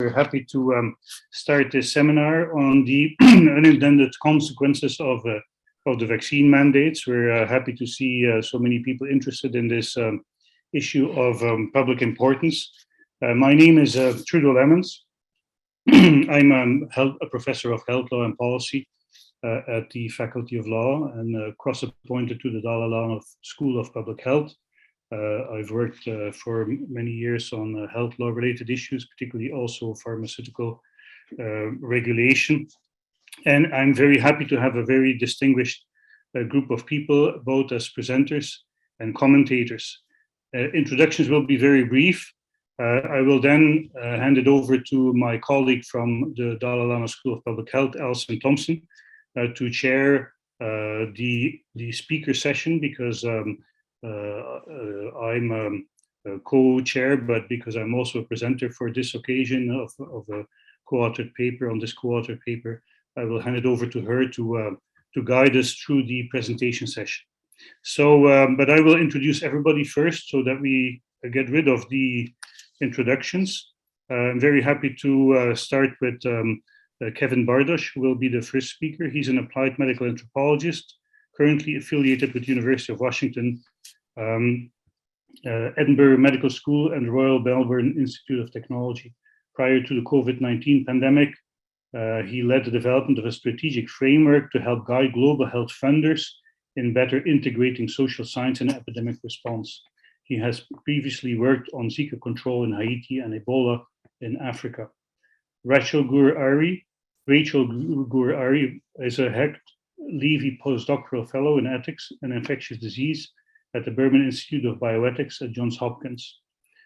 We're happy to start this seminar on the unintended consequences of the vaccine mandates. We're happy to see so many people interested in this issue of public importance. My name is Trudo Lemmens. I'm a professor of health law and policy at the Faculty of Law and cross-appointed to the Dalla School of Public Health. I've worked for many years on health law related issues, particularly also pharmaceutical regulation. And I'm very happy to have a very distinguished group of people, both as presenters and commentators. Introductions will be very brief. I will then hand it over to my colleague from the Dalla School of Public Health, Alison Thompson, to chair the speaker session, because I'm a co-chair, but because I'm also a presenter for this occasion of a co-authored paper. On this co-authored paper, I will hand it over to her to guide us through the presentation session. So, but I will introduce everybody first so that we get rid of the introductions. I'm very happy to start with Kevin Bardosh, who will be the first speaker. He's an applied medical anthropologist, currently affiliated with the University of Washington, Edinburgh Medical School and Royal Melbourne Institute of Technology. Prior to the COVID-19 pandemic, he led the development of a strategic framework to help guide global health funders in better integrating social science and epidemic response. He has previously worked on Zika control in Haiti and Ebola in Africa. Rachel Gur-Arie is a Hecht-Levi postdoctoral fellow in ethics and infectious disease at the Berman Institute of Bioethics at Johns Hopkins.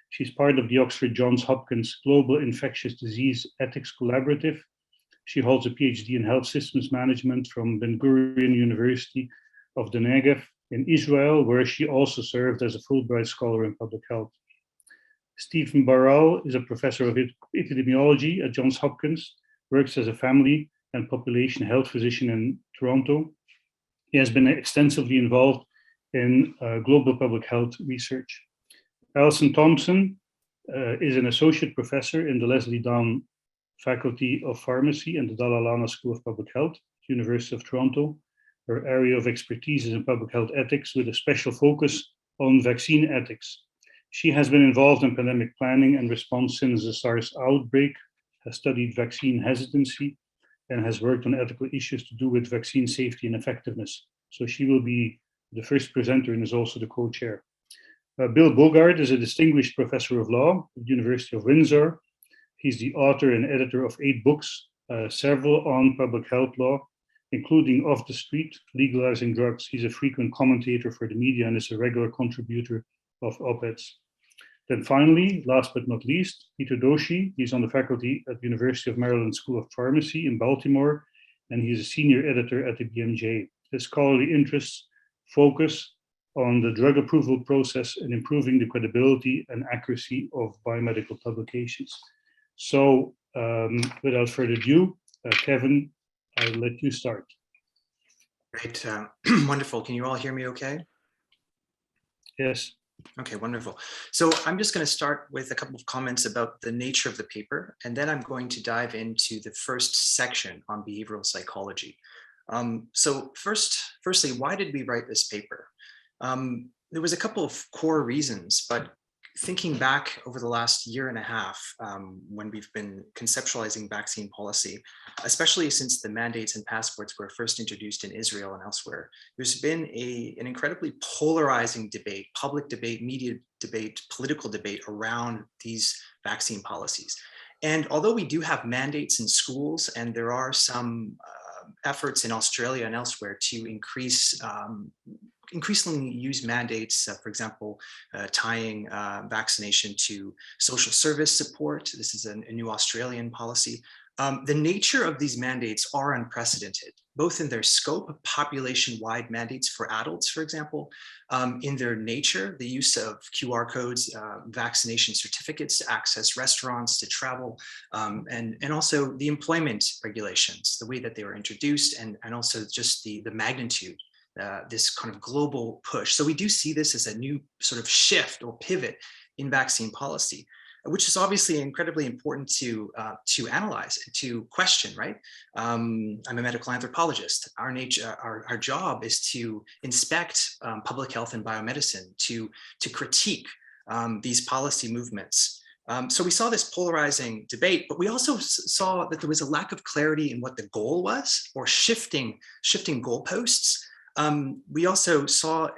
She's part of the Oxford Johns Hopkins Global Infectious Disease Ethics Collaborative. She holds a PhD in health systems management from Gur-Arie University of the Negev in Israel, where she also served as a Fulbright Scholar in public health. Stefan Baral is a professor of epidemiology at Johns Hopkins, works as a family and population health physician in Toronto. He has been extensively involved in global public health research. Alison Thompson is an associate professor in the Leslie Down Faculty of Pharmacy and the Dalla School of Public Health, University of Toronto. Her area of expertise is in public health ethics with a special focus on vaccine ethics. She has been involved in pandemic planning and response since the SARS outbreak, has studied vaccine hesitancy, and has worked on ethical issues to do with vaccine safety and effectiveness. So she will be the first presenter and is also the co-chair. Bill Bogart is a distinguished professor of law at the University of Windsor. He's the author and editor of 8 books, several on public health law, including Off the Street, Legalizing Drugs. He's a frequent commentator for the media and is a regular contributor of op-eds. Then finally, last but not least, Peter Doshi. He's on the faculty at the University of Maryland School of Pharmacy in Baltimore, and he's a senior editor at the BMJ. His scholarly interests focus on the drug approval process and improving the credibility and accuracy of biomedical publications. So without further ado, Kevin, I'll let you start. Great, wonderful. Can you all hear me okay? Yes. Okay, wonderful. So I'm just going to start with a couple of comments about the nature of the paper, and then I'm going to dive into the first section on behavioral psychology. So firstly, why did we write this paper? There was a couple of core reasons, but thinking back over the last year and a half, when we've been conceptualizing vaccine policy, especially since the mandates and passports were first introduced in Israel and elsewhere, there's been an incredibly polarizing debate, public debate, media debate, political debate around these vaccine policies. And although we do have mandates in schools, and there are some efforts in Australia and elsewhere to increasingly use mandates, for example, tying vaccination to social service support. This is a new Australian policy. The nature of these mandates are unprecedented, both in their scope, population-wide mandates for adults, for example, in their nature, the use of QR codes, vaccination certificates to access restaurants, to travel, and also the employment regulations, the way that they were introduced, and also just the magnitude, this kind of global push. So we do see this as a new sort of shift or pivot in vaccine policy. which is obviously incredibly important to analyze, to question, right? I'm a medical anthropologist. Our job is to inspect public health and biomedicine, to critique these policy movements. So we saw this polarizing debate, but we also saw that there was a lack of clarity in what the goal was, or shifting goalposts. We also saw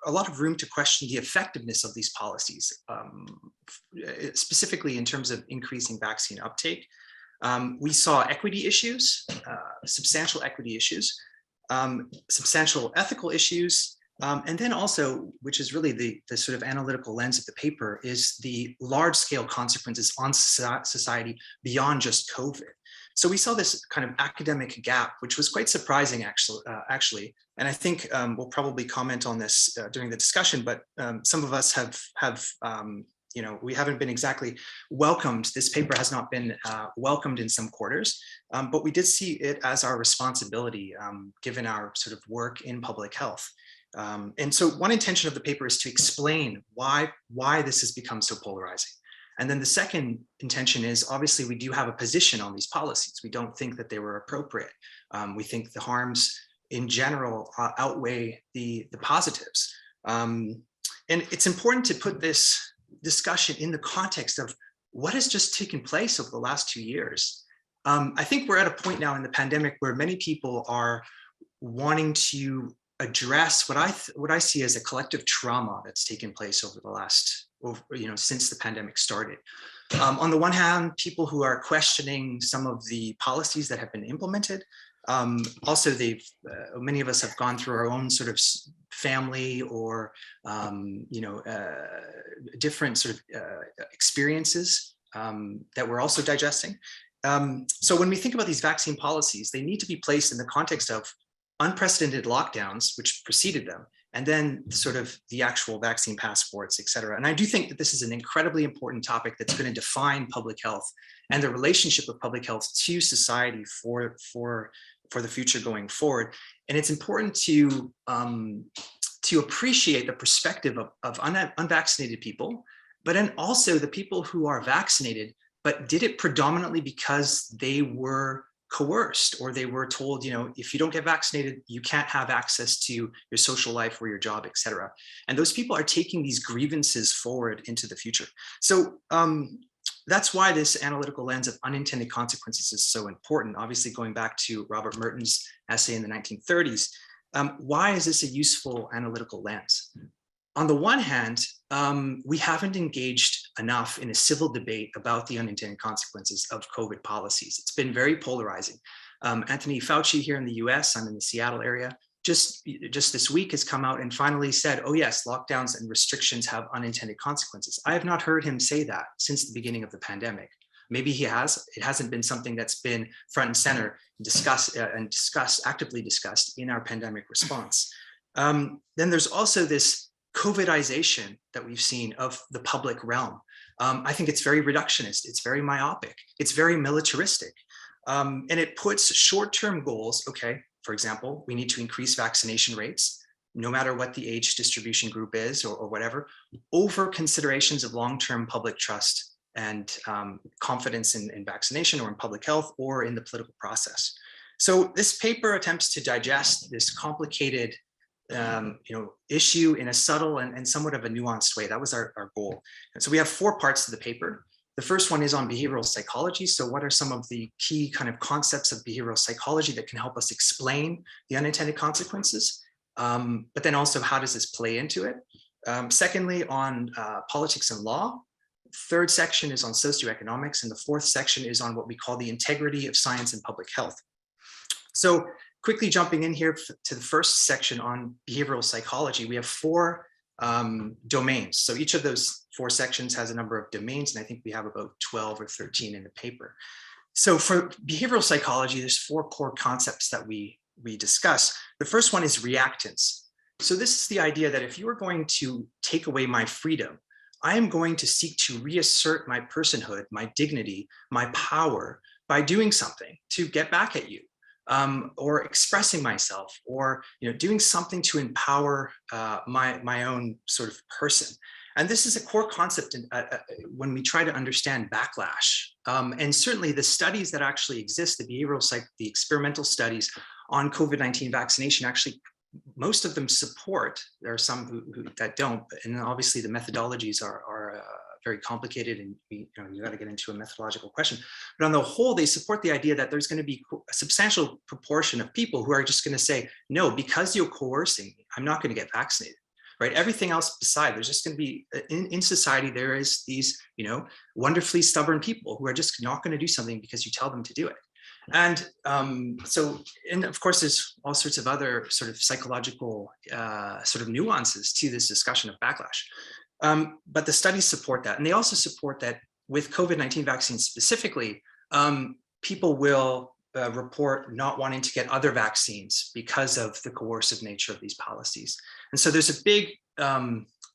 a lot of room to question the effectiveness of these policies, specifically in terms of increasing vaccine uptake. We saw equity issues, substantial equity issues, substantial ethical issues, and then also, which is really the sort of analytical lens of the paper, is the large-scale consequences on society beyond just COVID. So we saw this kind of academic gap, which was quite surprising, actually. And I think we'll probably comment on this during the discussion, but some of us have we haven't been exactly welcomed. This paper has not been welcomed in some quarters, but we did see it as our responsibility, given our sort of work in public health. And so one intention of the paper is to explain why this has become so polarizing. And then the second intention is, obviously, we do have a position on these policies. We don't think that they were appropriate. We think the harms in general outweigh the positives. And it's important to put this discussion in the context of what has just taken place over the last 2 years. I think we're at a point now in the pandemic where many people are wanting to address what I see as a collective trauma that's taken place over the last, since the pandemic started. On the one hand, people who are questioning some of the policies that have been implemented. Also, many of us have gone through our own sort of family or different sort of experiences that we're also digesting. So when we think about these vaccine policies, they need to be placed in the context of unprecedented lockdowns, which preceded them, and then sort of the actual vaccine passports, et cetera. And I do think that this is an incredibly important topic that's going to define public health and the relationship of public health to society for the future going forward. And it's important to appreciate the perspective of unvaccinated people, but then also the people who are vaccinated, but did it predominantly because they were coerced, or they were told, if you don't get vaccinated, you can't have access to your social life or your job, et cetera. And those people are taking these grievances forward into the future. So that's why this analytical lens of unintended consequences is so important. Obviously, going back to Robert Merton's essay in the 1930s, why is this a useful analytical lens? On the one hand, we haven't engaged enough in a civil debate about the unintended consequences of COVID policies. It's been very polarizing. Anthony Fauci here in the US, I'm in the Seattle area, just this week has come out and finally said, oh yes, lockdowns and restrictions have unintended consequences. I have not heard him say that since the beginning of the pandemic. Maybe he has. It hasn't been something that's been front and center, actively discussed in our pandemic response. Then there's also this COVIDization that we've seen of the public realm. I think it's very reductionist, it's very myopic, it's very militaristic. And it puts short-term goals, okay, for example, we need to increase vaccination rates, no matter what the age distribution group is or whatever, over considerations of long-term public trust and confidence in vaccination or in public health or in the political process. So this paper attempts to digest this complicated issue in a subtle and somewhat of a nuanced way. That was our goal. And so we have 4 parts to the paper. The first one is on behavioral psychology. So what are some of the key kind of concepts of behavioral psychology that can help us explain the unintended consequences? But then also, how does this play into it? Secondly, on politics and law. Third section is on socioeconomics, and the fourth section is on what we call the integrity of science and public health. So quickly jumping in here to the first section on behavioral psychology, we have 4 domains. So each of those 4 sections has a number of domains, and I think we have about 12 or 13 in the paper. So for behavioral psychology, there's 4 core concepts that we discuss. The first one is reactance. So this is the idea that if you are going to take away my freedom, I am going to seek to reassert my personhood, my dignity, my power by doing something to get back at you. Or expressing myself, or doing something to empower my own sort of person. And this is a core concept when we try to understand backlash. And certainly the studies that actually exist, the behavioral psych, the experimental studies on COVID-19 vaccination, actually, most of them support. There are some that don't, and obviously the methodologies are very complicated, and you got to get into a methodological question. But on the whole, they support the idea that there's going to be a substantial proportion of people who are just going to say, no, because you're coercing me, I'm not going to get vaccinated. Right? Everything else beside, there's just going to be in society, there is these, wonderfully stubborn people who are just not going to do something because you tell them to do it. And and of course, there's all sorts of other sort of psychological sort of nuances to this discussion of backlash. But the studies support that. And they also support that with COVID-19 vaccines specifically, people will report not wanting to get other vaccines because of the coercive nature of these policies. And so there's a big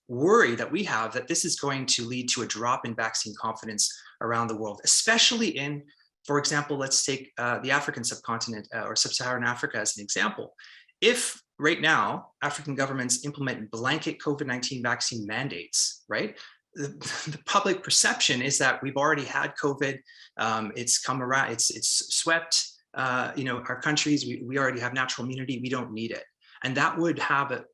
worry that we have that this is going to lead to a drop in vaccine confidence around the world, especially in, for example, let's take the African subcontinent or sub-Saharan Africa as an example. If right now African governments implement blanket COVID-19 vaccine mandates, right? The public perception is that we've already had COVID. It's come around. It's swept. Our countries. We already have natural immunity. We don't need it, and that would have a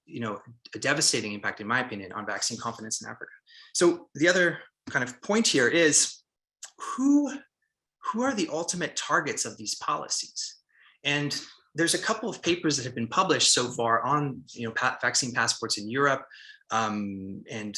devastating impact, in my opinion, on vaccine confidence in Africa. So the other kind of point here is who are the ultimate targets of these policies, and there's a couple of papers that have been published so far on vaccine passports in Europe. And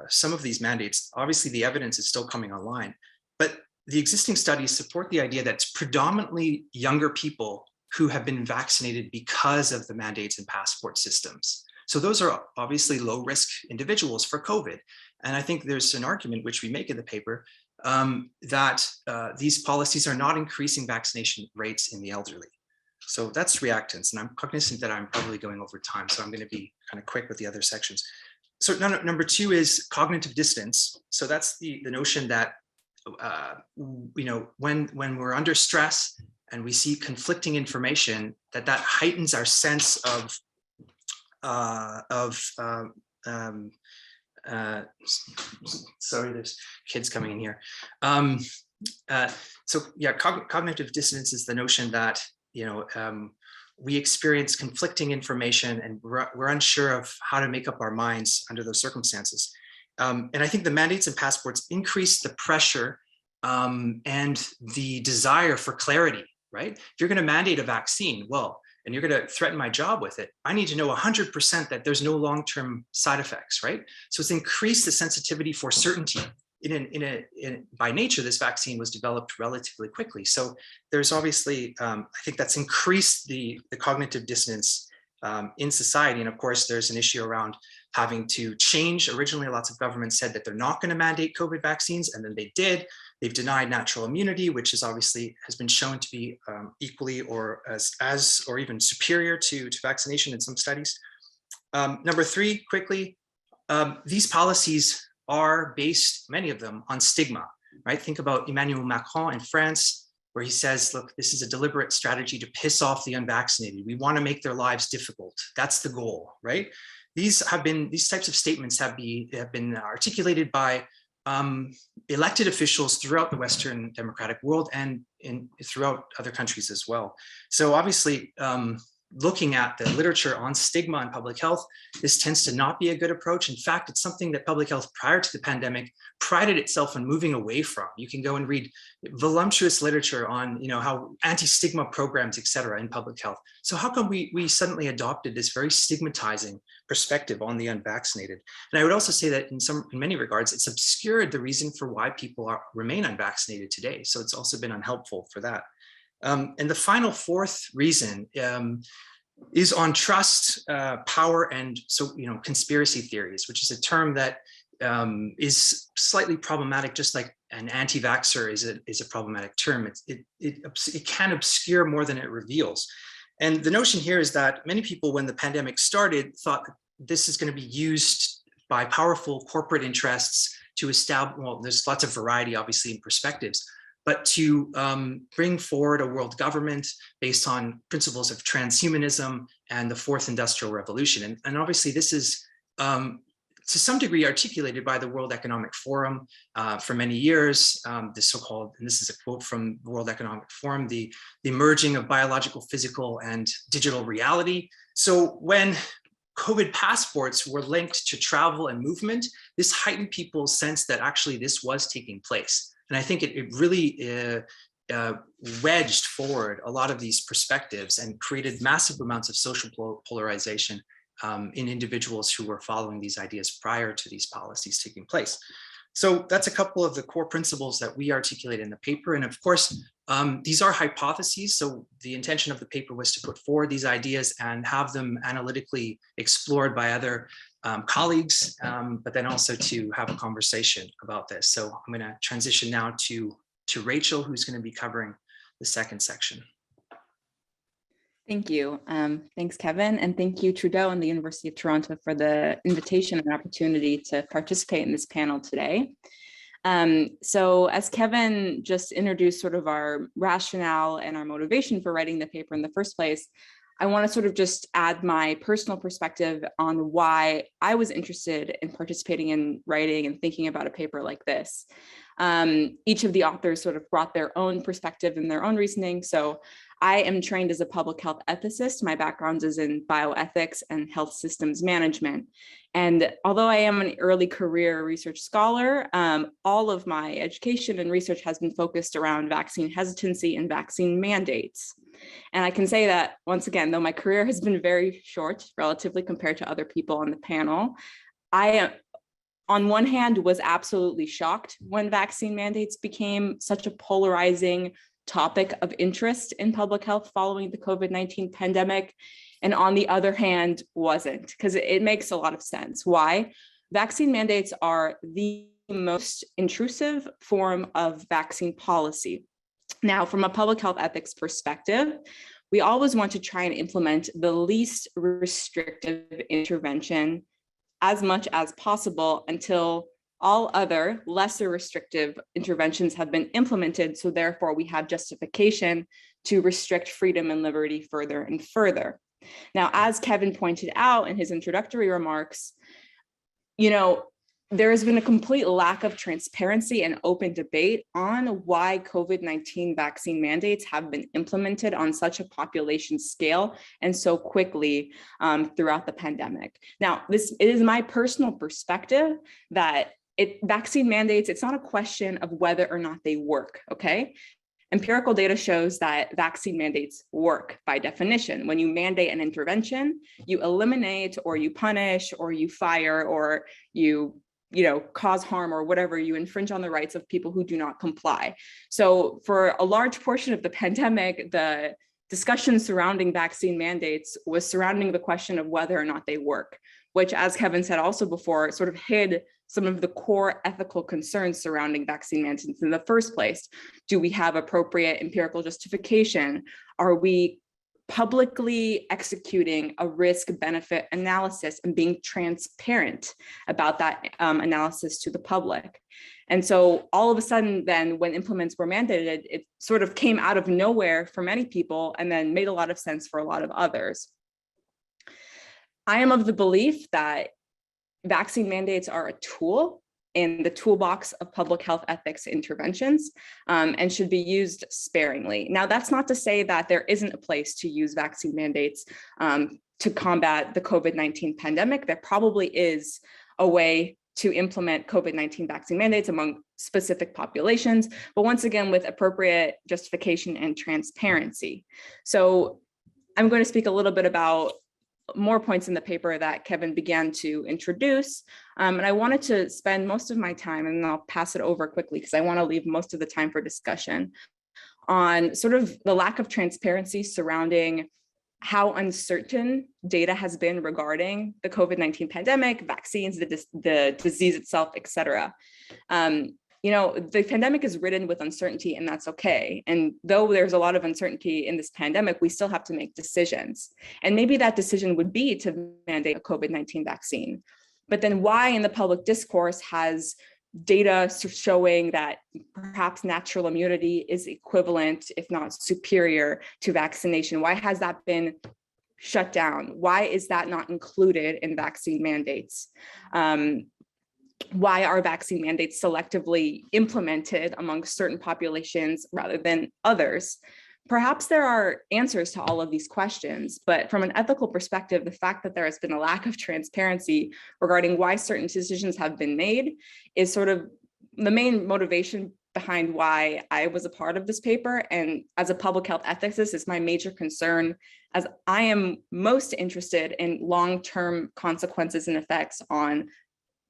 some of these mandates, obviously the evidence is still coming online, but the existing studies support the idea that it's predominantly younger people who have been vaccinated because of the mandates and passport systems. So those are obviously low risk individuals for COVID. And I think there's an argument which we make in the paper that these policies are not increasing vaccination rates in the elderly. So that's reactants, and I'm cognizant that I'm probably going over time, so I'm going to be kind of quick with the other sections. So number two is cognitive dissonance. So that's the notion that when we're under stress and we see conflicting information, that heightens our sense of sorry, there's kids coming in here. So yeah, cognitive dissonance is the notion that we experience conflicting information and we're unsure of how to make up our minds under those circumstances. And I think the mandates and passports increase the pressure and the desire for clarity, right? If you're going to mandate a vaccine, and you're going to threaten my job with it, I need to know 100% that there's no long-term side effects, right? So it's increased the sensitivity for certainty. By nature, this vaccine was developed relatively quickly. So there's obviously, I think that's increased the cognitive dissonance in society. And of course, there's an issue around having to change. Originally, lots of governments said that they're not going to mandate COVID vaccines, and then they did. They've denied natural immunity, which is obviously has been shown to be equally or as or even superior to vaccination in some studies. Number three, quickly, these policies are based, many of them, on stigma, right? Think about Emmanuel Macron in France, where he says, look, this is a deliberate strategy to piss off the unvaccinated. We want to make their lives difficult. That's the goal, right? These types of statements have been articulated by elected officials throughout the Western democratic world and throughout other countries as well. So obviously, looking at the literature on stigma and public health, this tends to not be a good approach. In fact, it's something that public health prior to the pandemic prided itself on moving away from. You can go and read voluptuous literature on how anti-stigma programs, et cetera, in public health. So how come we suddenly adopted this very stigmatizing perspective on the unvaccinated? And I would also say that in many regards, it's obscured the reason for why people remain unvaccinated today. So it's also been unhelpful for that. And the final fourth reason is on trust, power, and conspiracy theories, which is a term that is slightly problematic, just like an anti-vaxxer is a problematic term. It can obscure more than it reveals. And the notion here is that many people, when the pandemic started, thought that this is going to be used by powerful corporate interests to establish, there's lots of variety, obviously, in perspectives, but to bring forward a world government based on principles of transhumanism and the fourth industrial revolution. And obviously this is to some degree articulated by the World Economic Forum for many years, the so-called, and this is a quote from the World Economic Forum, the merging of biological, physical, and digital reality. So when COVID passports were linked to travel and movement, this heightened people's sense that actually this was taking place. And I think it really wedged forward a lot of these perspectives and created massive amounts of social polarization in individuals who were following these ideas prior to these policies taking place. So that's a couple of the core principles that we articulate in the paper. And of course, these are hypotheses. So the intention of the paper was to put forward these ideas and have them analytically explored by other colleagues, but then also to have a conversation about this. So I'm going to transition now to Rachel, who's going to be covering the second section. Thank you. Thanks, Kevin. And thank you, Trudo and the University of Toronto for the invitation and opportunity to participate in this panel today. So as Kevin just introduced sort of our rationale and our motivation for writing the paper in the first place, I want to sort of just add my personal perspective on why I was interested in participating in writing and thinking about a paper like this. Each of the authors sort of brought their own perspective and their own reasoning. So I am trained as a public health ethicist. My background is in bioethics and health systems management. And although I am an early career research scholar, all of my education and research has been focused around vaccine hesitancy and vaccine mandates. And I can say that, once again, though my career has been very short, relatively compared to other people on the panel, I on one hand was absolutely shocked when vaccine mandates became such a polarizing topic of interest in public health following the COVID-19 pandemic. And on the other hand, wasn't, because it makes a lot of sense. Why? Vaccine mandates are the most intrusive form of vaccine policy. Now, from a public health ethics perspective, we always want to try and implement the least restrictive intervention as much as possible until all other lesser restrictive interventions have been implemented. So therefore, we have justification to restrict freedom and liberty further and further. Now, as Kevin pointed out in his introductory remarks, there has been a complete lack of transparency and open debate on why COVID-19 vaccine mandates have been implemented on such a population scale and so quickly throughout the pandemic. Now, it is my personal perspective that vaccine mandates, it's not a question of whether or not they work, okay? Empirical data shows that vaccine mandates work by definition. When you mandate an intervention, you eliminate or you punish or you fire or you cause harm or whatever, you infringe on the rights of people who do not comply. So for a large portion of the pandemic, the discussion surrounding vaccine mandates was surrounding the question of whether or not they work, which, as Kevin said also before, sort of hid some of the core ethical concerns surrounding vaccine mandates in the first place. Do we have appropriate empirical justification? Are we publicly executing a risk-benefit analysis and being transparent about that analysis to the public? And so all of a sudden then when implements were mandated, it sort of came out of nowhere for many people and then made a lot of sense for a lot of others. I am of the belief that vaccine mandates are a tool in the toolbox of public health ethics interventions and should be used sparingly. Now, that's not to say that there isn't a place to use vaccine mandates to combat the COVID-19 pandemic. There probably is a way to implement COVID-19 vaccine mandates among specific populations, but once again, with appropriate justification and transparency. So I'm going to speak a little bit about more points in the paper that Kevin began to introduce. And I wanted to spend most of my time, and I'll pass it over quickly because I want to leave most of the time for discussion, on sort of the lack of transparency surrounding how uncertain data has been regarding the COVID-19 pandemic, vaccines, the disease itself, et cetera. The pandemic is ridden with uncertainty, and that's okay. And though there's a lot of uncertainty in this pandemic, we still have to make decisions. And maybe that decision would be to mandate a COVID-19 vaccine. But then why in the public discourse has data showing that perhaps natural immunity is equivalent, if not superior, to vaccination? Why has that been shut down? Why is that not included in vaccine mandates? Why are vaccine mandates selectively implemented among certain populations rather than others? Perhaps there are answers to all of these questions, but from an ethical perspective, the fact that there has been a lack of transparency regarding why certain decisions have been made is sort of the main motivation behind why I was a part of this paper. And as a public health ethicist, is my major concern, as I am most interested in long-term consequences and effects on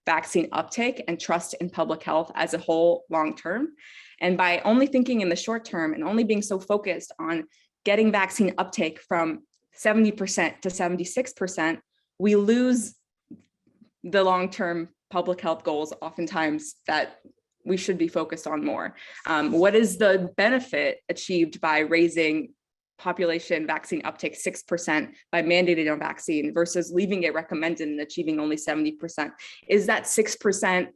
vaccine uptake and trust in public health as a whole long-term. And by only thinking in the short term and only being so focused on getting vaccine uptake from 70% to 76%, we lose the long-term public health goals oftentimes that we should be focused on more. What is the benefit achieved by raising population vaccine uptake 6% by mandating a vaccine versus leaving it recommended and achieving only 70%? Is that 6%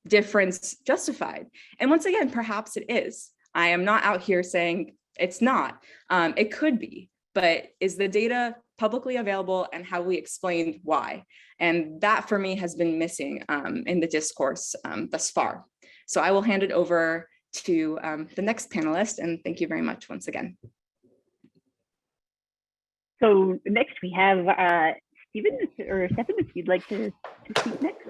difference justified? And once again, perhaps it is. I am not out here saying it's not. It could be, but is the data publicly available, and have we explained why? And that for me has been missing in the discourse thus far. So I will hand it over to the next panelist, and thank you very much once again. So next we have Stephen or Stefan, if you'd like to speak next.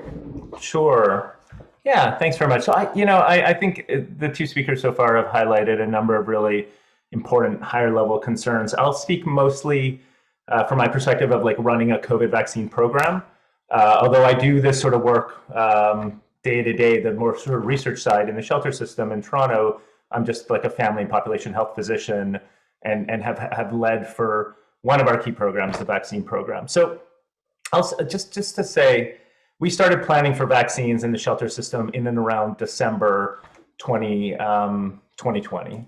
Sure. Yeah, thanks very much. So I think the two speakers so far have highlighted a number of really important higher level concerns. I'll speak mostly from my perspective of like running a COVID vaccine program. Although I do this sort of work day to day, the more sort of research side in the shelter system in Toronto, I'm just like a family and population health physician and have led for one of our key programs, the vaccine program. So I'll just to say, we started planning for vaccines in the shelter system in and around December 2020.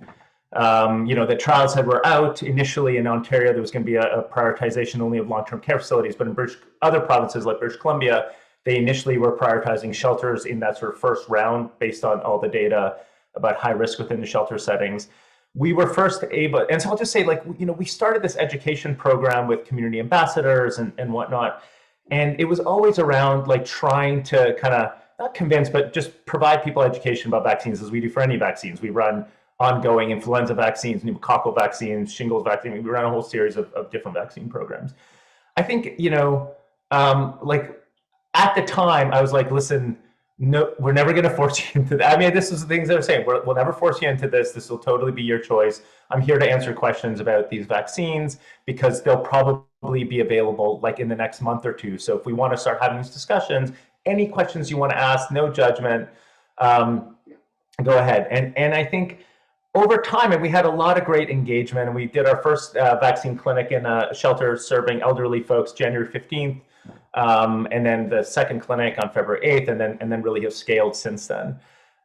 The trials were out. Initially in Ontario, there was going to be a prioritization only of long-term care facilities, but in other provinces like British Columbia, they initially were prioritizing shelters in that sort of first round based on all the data about high risk within the shelter settings. We were first able, and so I'll just say, we started this education program with community ambassadors and whatnot, and it was always around like trying to kind of not convince, but just provide people education about vaccines as we do for any vaccines. We run ongoing influenza vaccines, pneumococcal vaccines, shingles vaccine. We run a whole series of different vaccine programs. I think, at the time I was like, listen, no, we're never going to force you into that. I mean, this is the things they were saying. We'll never force you into this. This will totally be your choice. I'm here to answer questions about these vaccines because they'll probably be available like in the next month or two. So if we want to start having these discussions, any questions you want to ask, no judgment, go ahead. And I think over time, and we had a lot of great engagement, and we did our first vaccine clinic in a shelter serving elderly folks January 15th. And then the second clinic on February 8th, and then really have scaled since then.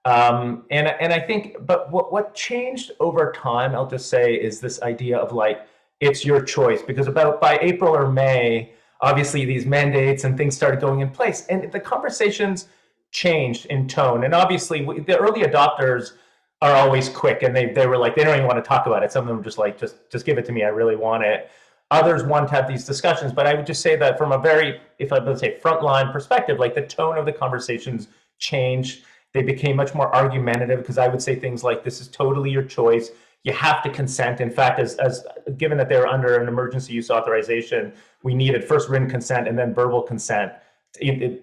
And I think, but what changed over time, I'll just say, is this idea of like, it's your choice, because by April or May, obviously these mandates and things started going in place, and the conversations changed in tone. And obviously the early adopters are always quick, and they were like, they don't even want to talk about it. Some of them were just like, just give it to me, I really want it. Others want to have these discussions, but I would just say that from a very, if I would say frontline perspective, like the tone of the conversations changed. They became much more argumentative, because I would say things like, this is totally your choice. You have to consent. In fact, as given that they were under an emergency use authorization, we needed first written consent and then verbal consent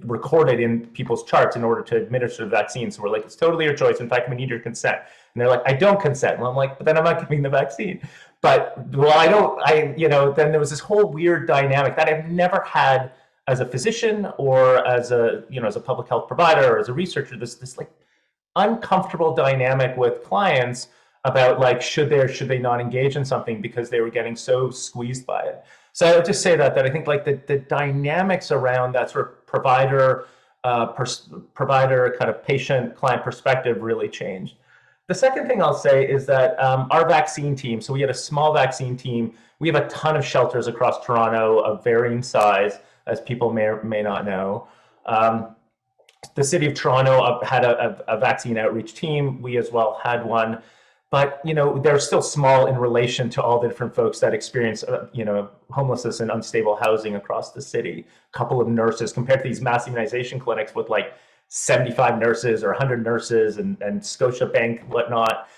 recorded in people's charts in order to administer the vaccine. So we're like, it's totally your choice. In fact, we need your consent. And they're like, I don't consent. Well, I'm like, but then I'm not giving the vaccine. But then there was this whole weird dynamic that I've never had as a physician or as a public health provider or as a researcher, this like uncomfortable dynamic with clients about like, should they not engage in something because they were getting so squeezed by it. So I would just say that I think like the dynamics around that sort of provider kind of patient client perspective really changed. The second thing I'll say is that our vaccine team, so we had a small vaccine team. We have a ton of shelters across Toronto of varying size, as people may or may not know. The city of Toronto had a vaccine outreach team. We as well had one. but they're still small in relation to all the different folks that experience homelessness and unstable housing across the city. A couple of nurses compared to these mass immunization clinics with like 75 nurses or 100 nurses and Scotiabank, whatnot.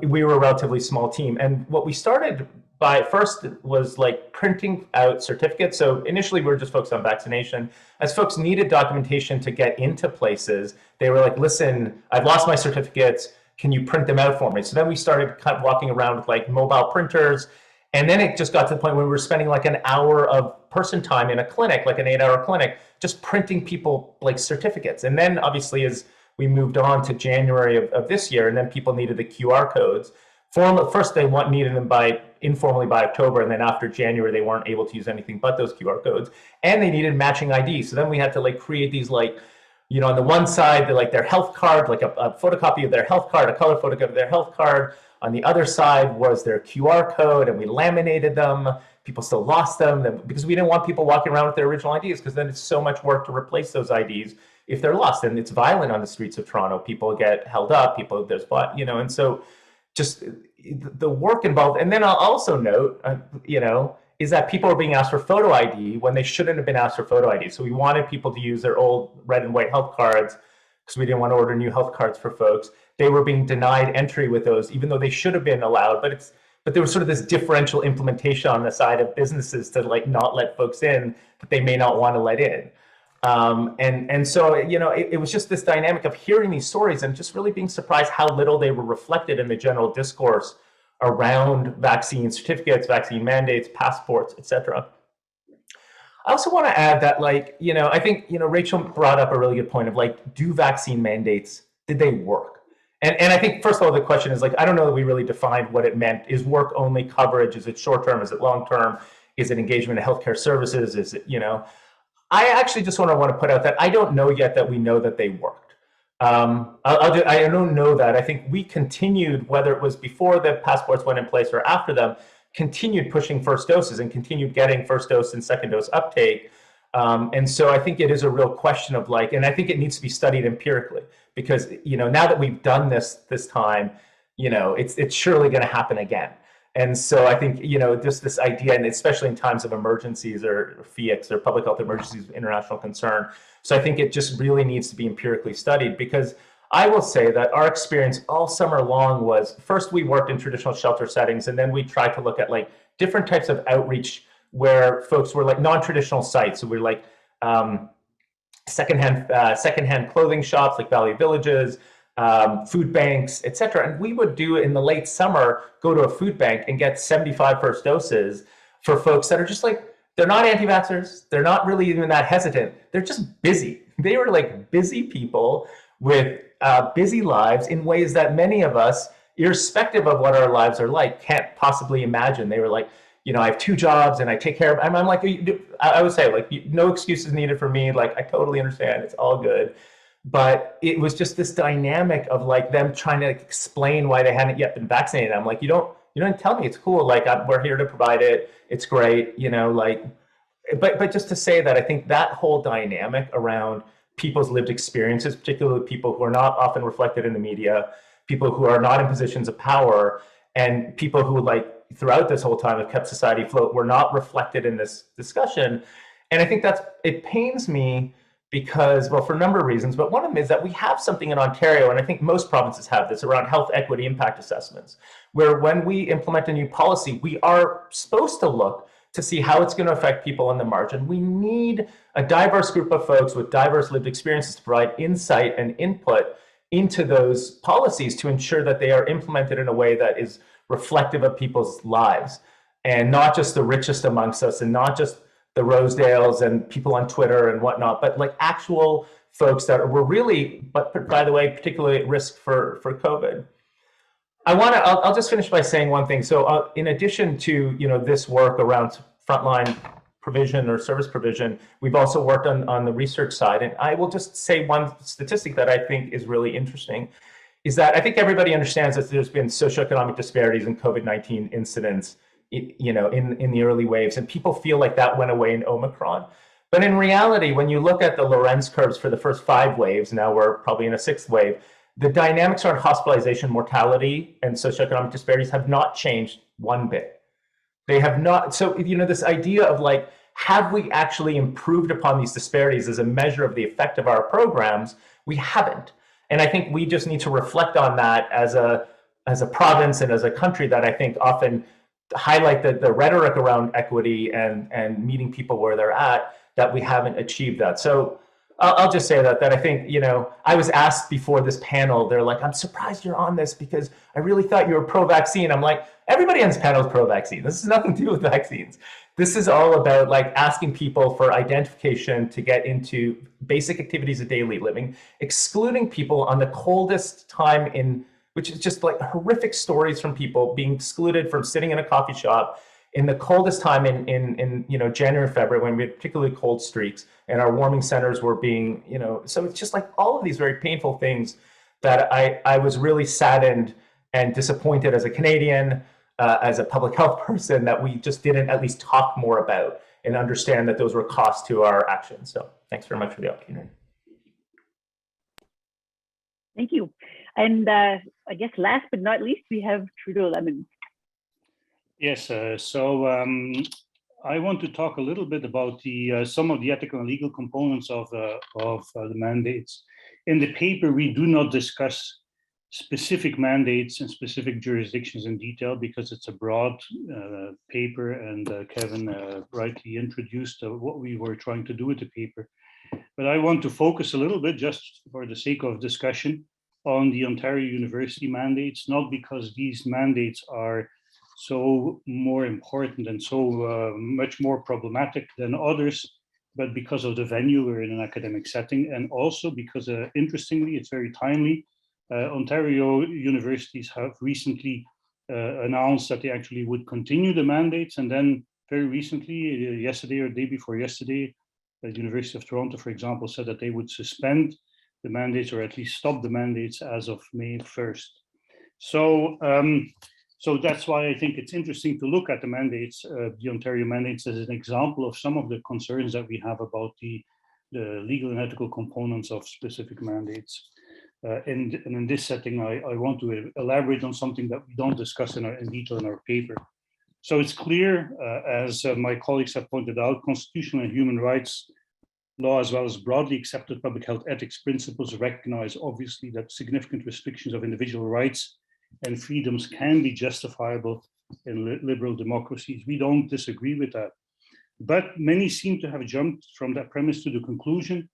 We were a relatively small team. And what we started by first was like printing out certificates. So initially we were just focused on vaccination. As folks needed documentation to get into places, they were like, listen, I've lost my certificates. Can you print them out for me? So then we started kind of walking around with like mobile printers. And then it just got to the point where we were spending like an hour of person time in a clinic, like an 8-hour clinic, just printing people like certificates. And then obviously as we moved on to January of this year, and then people needed the QR codes. First, they needed them informally by October, and then after January, they weren't able to use anything but those QR codes. And they needed matching ID. So then we had to like create these like, on the one side, they're like their health card, like a photocopy of their health card, a color photocopy of their health card. On the other side was their QR code, and we laminated them. People still lost them because we didn't want people walking around with their original IDs, because then it's so much work to replace those IDs if they're lost. And it's violent on the streets of Toronto. People get held up, and so just the work involved. And then I'll also note, is that people are being asked for photo ID when they shouldn't have been asked for photo ID. So we wanted people to use their old red and white health cards because we didn't want to order new health cards for folks. They were being denied entry with those, even though they should have been allowed. But there was sort of this differential implementation on the side of businesses to like not let folks in that they may not want to let in. And so, it was just this dynamic of hearing these stories and just really being surprised how little they were reflected in the general discourse around vaccine certificates, vaccine mandates, passports, et cetera. I also want to add that, I think, Rachel brought up a really good point of do vaccine mandates, did they work? And I think, first of all, the question is I don't know that we really defined what it meant. Is work only coverage? Is it short-term? Is it long-term? Is it engagement in healthcare services? Is it, I actually just want to put out that I don't know yet that we know that they worked. I don't know that. I think we continued, whether it was before the passports went in place or after them, continued pushing first doses and continued getting first dose and second dose uptake. And so I think it is a real question of and I think it needs to be studied empirically, because, now that we've done this time, it's surely going to happen again. And so I think, just this idea, and especially in times of emergencies or FEICs or public health emergencies of international concern. So I think it just really needs to be empirically studied, because I will say that our experience all summer long was, first we worked in traditional shelter settings, and then we tried to look at different types of outreach where folks were non-traditional sites. So we're secondhand clothing shops like Valley Villages, food banks, et cetera. And we would do in the late summer, go to a food bank and get 75 first doses for folks that are just they're not anti-vaxxers. They're not really even that hesitant. They're just busy. They were busy people with busy lives in ways that many of us, irrespective of what our lives are can't possibly imagine. They were I have 2 jobs and I take care of, I'm I would say no excuses needed for me. I totally understand. It's all good. But it was just this dynamic of them trying to explain why they hadn't yet been vaccinated. I'm you don't tell me. It's cool. We're here to provide it. It's great. But just to say that I think that whole dynamic around people's lived experiences, particularly people who are not often reflected in the media, people who are not in positions of power, and people who throughout this whole time have kept society afloat, were not reflected in this discussion. And I think it pains me because, well, for a number of reasons, but one of them is that we have something in Ontario, and I think most provinces have this, around health equity impact assessments, where when we implement a new policy, we are supposed to look to see how it's going to affect people on the margin. We need a diverse group of folks with diverse lived experiences to provide insight and input into those policies to ensure that they are implemented in a way that is reflective of people's lives, and not just the richest amongst us, and not just the Rosedales and people on Twitter and whatnot, but actual folks that were really, but by the way, particularly at risk for COVID. I'll just finish by saying one thing. So in addition to, this work around frontline provision or service provision, we've also worked on the research side. And I will just say one statistic that I think is really interesting, is that I think everybody understands that there's been socioeconomic disparities in COVID-19 incidence, in the early waves, and people feel like that went away in Omicron. But in reality, when you look at the Lorentz curves for the first 5 waves, now we're probably in a 6th wave, the dynamics around hospitalization, mortality, and socioeconomic disparities have not changed one bit. They have not. So, you know, this idea of like, have we actually improved upon these disparities as a measure of the effect of our programs? We haven't. And I think we just need to reflect on that as a province and as a country that I think often highlight the rhetoric around equity and meeting people where they're at, that we haven't achieved that. So I'll just say that I think, you know, I was asked before this panel, they're like, I'm surprised you're on this because I really thought you were pro-vaccine. I'm like, everybody on this panel is pro-vaccine. This has nothing to do with vaccines. This is all about like asking people for identification to get into basic activities of daily living, excluding people on the coldest time in, which is just like horrific stories from people being excluded from sitting in a coffee shop in the coldest time in you know, January, February, when we had particularly cold streaks and our warming centers were being, you know, so it's just like all of these very painful things that I was really saddened and disappointed as a Canadian, as a public health person, that we just didn't at least talk more about and understand that those were costs to our actions. So thanks very much for the opportunity. Thank you. And I guess last but not least, we have Trudo Lemmens. Yes, so I want to talk a little bit about the some of the ethical and legal components of the mandates. In the paper, we do not discuss specific mandates in specific jurisdictions in detail because it's a broad paper, and Kevin rightly introduced what we were trying to do with the paper. But I want to focus a little bit, just for the sake of discussion, on the Ontario University mandates, not because these mandates are so more important and so much more problematic than others, but because of the venue, we're in an academic setting, and also because, interestingly, it's very timely. Ontario universities have recently announced that they actually would continue the mandates, and then very recently, yesterday or the day before yesterday, the University of Toronto, for example, said that they would suspend the mandates, or at least stop the mandates, as of May 1st. So, so that's why I think it's interesting to look at the mandates, the Ontario mandates, as an example of some of the concerns that we have about the legal and ethical components of specific mandates. And in this setting, I want to elaborate on something that we don't discuss in detail in our paper. So it's clear, as my colleagues have pointed out, constitutional and human rights law, as well as broadly accepted public health ethics principles, recognize obviously that significant restrictions of individual rights and freedoms can be justifiable in liberal democracies. We don't disagree with that. But many seem to have jumped from that premise to the conclusion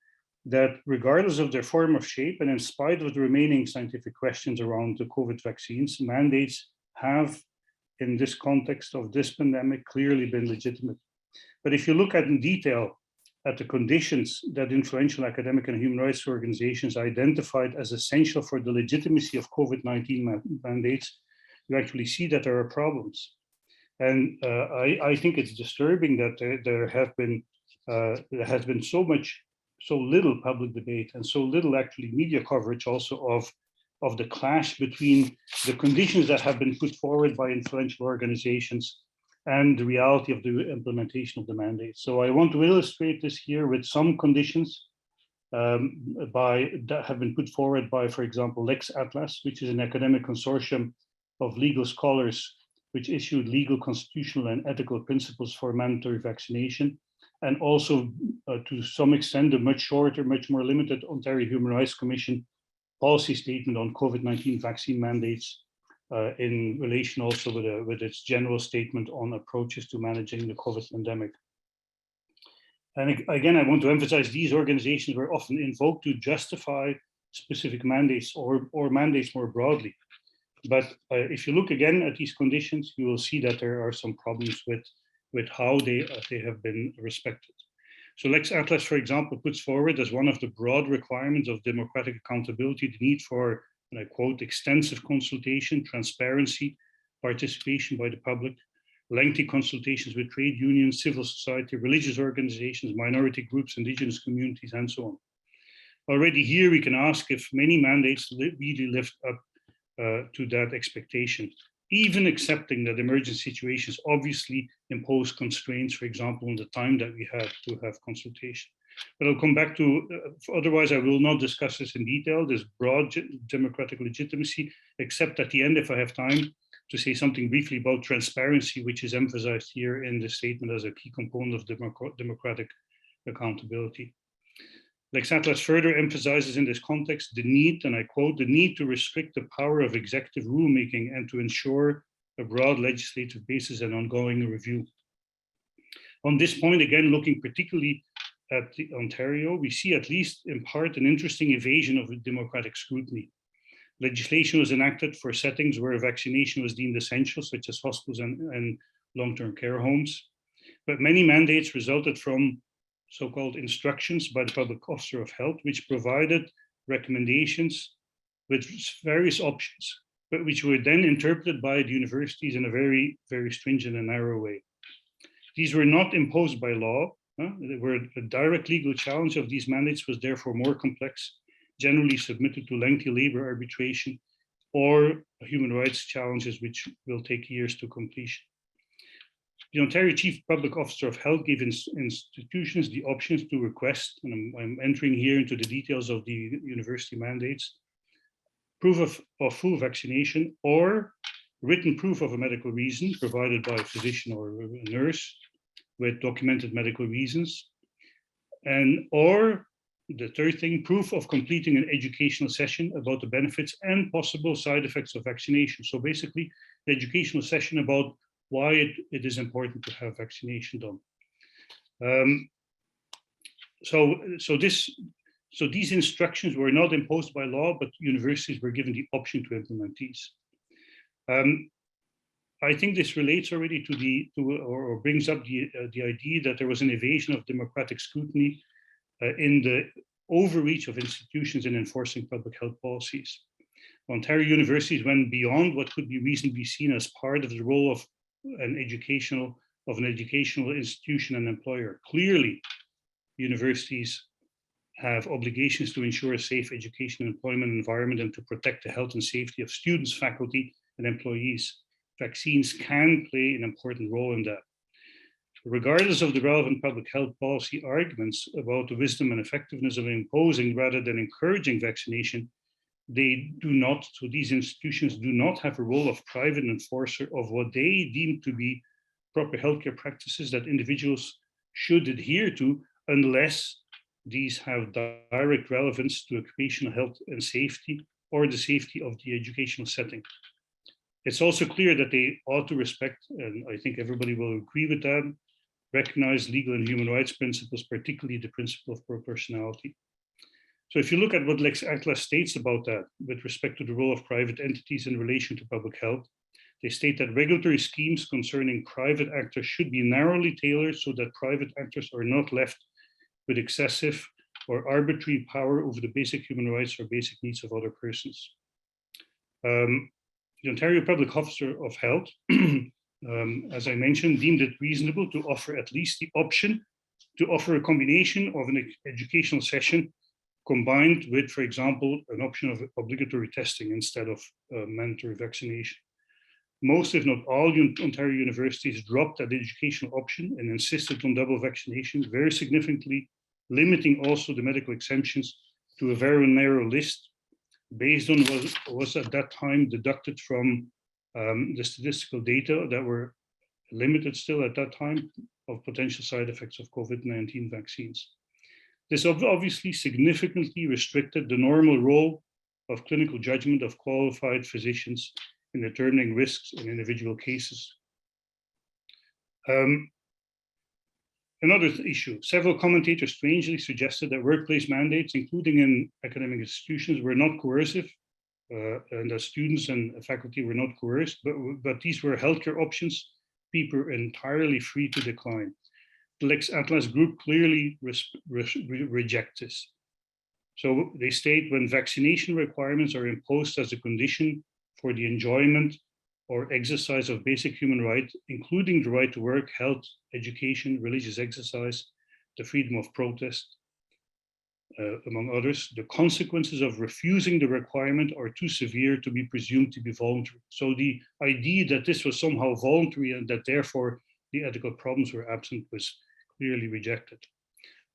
that regardless of their form or shape, and in spite of the remaining scientific questions around the COVID vaccines, mandates have, in this context of this pandemic, clearly been legitimate. But if you look at in detail at the conditions that influential academic and human rights organizations identified as essential for the legitimacy of COVID-19 mandates, you actually see that there are problems. And I think it's disturbing that there has been so little public debate and so little actually media coverage also of the clash between the conditions that have been put forward by influential organizations and the reality of the implementation of the mandate. So I want to illustrate this here with some conditions that have been put forward by, for example, Lex Atlas, which is an academic consortium of legal scholars which issued legal, constitutional, and ethical principles for mandatory vaccination, and also to some extent a much shorter, much more limited Ontario Human Rights Commission policy statement on COVID-19 vaccine mandates, in relation also with its general statement on approaches to managing the COVID pandemic. And again, I want to emphasize these organizations were often invoked to justify specific mandates or mandates more broadly. But if you look again at these conditions, you will see that there are some problems with how they have been respected. So Lex Atlas, for example, puts forward as one of the broad requirements of democratic accountability the need for, and I quote, extensive consultation, transparency, participation by the public, lengthy consultations with trade unions, civil society, religious organizations, minority groups, indigenous communities, and so on. Already here we can ask if many mandates really lived up to that expectation, even accepting that emergency situations obviously impose constraints, for example, on the time that we have to have consultation. But I'll come back to, otherwise I will not discuss this in detail, this broad democratic legitimacy, except at the end, if I have time, to say something briefly about transparency, which is emphasized here in the statement as a key component of democratic accountability. Lex Atlas further emphasizes in this context the need, and I quote, the need to restrict the power of executive rulemaking and to ensure a broad legislative basis and ongoing review. On this point, again, looking particularly at Ontario, we see at least in part an interesting evasion of democratic scrutiny. Legislation was enacted for settings where vaccination was deemed essential, such as hospitals and long-term care homes. But many mandates resulted from so-called instructions by the public officer of health, which provided recommendations with various options, but which were then interpreted by the universities in a very, very stringent and narrow way. These were not imposed by law. A direct legal challenge of these mandates was therefore more complex, generally submitted to lengthy labor arbitration or human rights challenges, which will take years to completion. The Ontario Chief Public Officer of Health gave institutions the options to request, and I'm entering here into the details of the university mandates, proof of full vaccination or written proof of a medical reason provided by a physician or a nurse with documented medical reasons, or the third thing, proof of completing an educational session about the benefits and possible side effects of vaccination. So basically, the educational session about why it is important to have vaccination done. So these instructions were not imposed by law, but universities were given the option to implement these. I think this relates already or brings up the idea that there was an evasion of democratic scrutiny in the overreach of institutions in enforcing public health policies. Ontario universities went beyond what could be reasonably seen as part of the role of an educational institution and employer. Clearly, universities have obligations to ensure a safe education and employment environment and to protect the health and safety of students, faculty, and employees. Vaccines can play an important role in that. Regardless of the relevant public health policy arguments about the wisdom and effectiveness of imposing rather than encouraging vaccination, these institutions do not have a role of private enforcer of what they deem to be proper healthcare practices that individuals should adhere to, unless these have direct relevance to occupational health and safety or the safety of the educational setting. It's also clear that they ought to respect, and I think everybody will agree with that, recognize legal and human rights principles, particularly the principle of proportionality. So if you look at what Lex Atlas states about that with respect to the role of private entities in relation to public health, they state that regulatory schemes concerning private actors should be narrowly tailored so that private actors are not left with excessive or arbitrary power over the basic human rights or basic needs of other persons. The Ontario Public Officer of Health, as I mentioned, deemed it reasonable to offer at least the option to offer a combination of an educational session combined with, for example, an option of obligatory testing instead of mandatory vaccination. Most, if not all, Ontario universities dropped that educational option and insisted on double vaccination, very significantly limiting also the medical exemptions to a very narrow list based on what was at that time deducted from the statistical data that were limited still at that time of potential side effects of COVID-19 vaccines. This obviously significantly restricted the normal role of clinical judgment of qualified physicians in determining risks in individual cases. Another issue, several commentators strangely suggested that workplace mandates, including in academic institutions, were not coercive, and that students and faculty were not coerced, but these were healthcare options people were entirely free to decline. The Lex Atlas group clearly rejects this. So they state when vaccination requirements are imposed as a condition for the enjoyment or exercise of basic human rights, including the right to work, health, education, religious exercise, the freedom of protest, among others, the consequences of refusing the requirement are too severe to be presumed to be voluntary. So the idea that this was somehow voluntary and that therefore the ethical problems were absent was clearly rejected.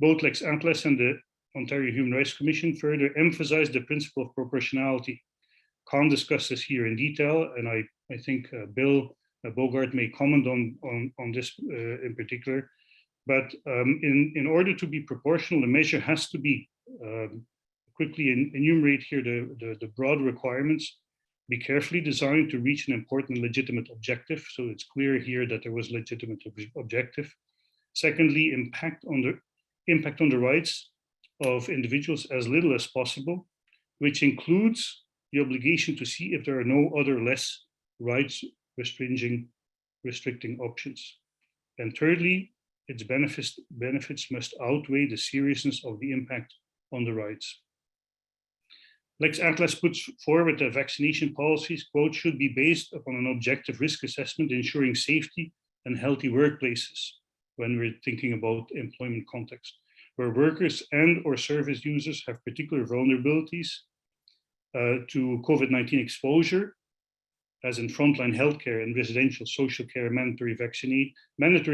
Both Lex Atlas and the Ontario Human Rights Commission further emphasize the principle of proportionality. Can't discuss this here in detail, and I think Bill Bogart may comment on this in particular. But in order to be proportional, the measure has to be, quickly enumerate here the broad requirements, be carefully designed to reach an important legitimate objective. So it's clear here that there was legitimate objective. Secondly, impact on the rights of individuals as little as possible, which includes the obligation to see if there are no other less rights restricting options. And thirdly, its benefits must outweigh the seriousness of the impact on the rights. Lex Atlas puts forward that vaccination policies, quote, should be based upon an objective risk assessment ensuring safety and healthy workplaces when we're thinking about employment context, where workers and or service users have particular vulnerabilities to COVID-19 exposure, as in frontline healthcare and residential social care. Mandatory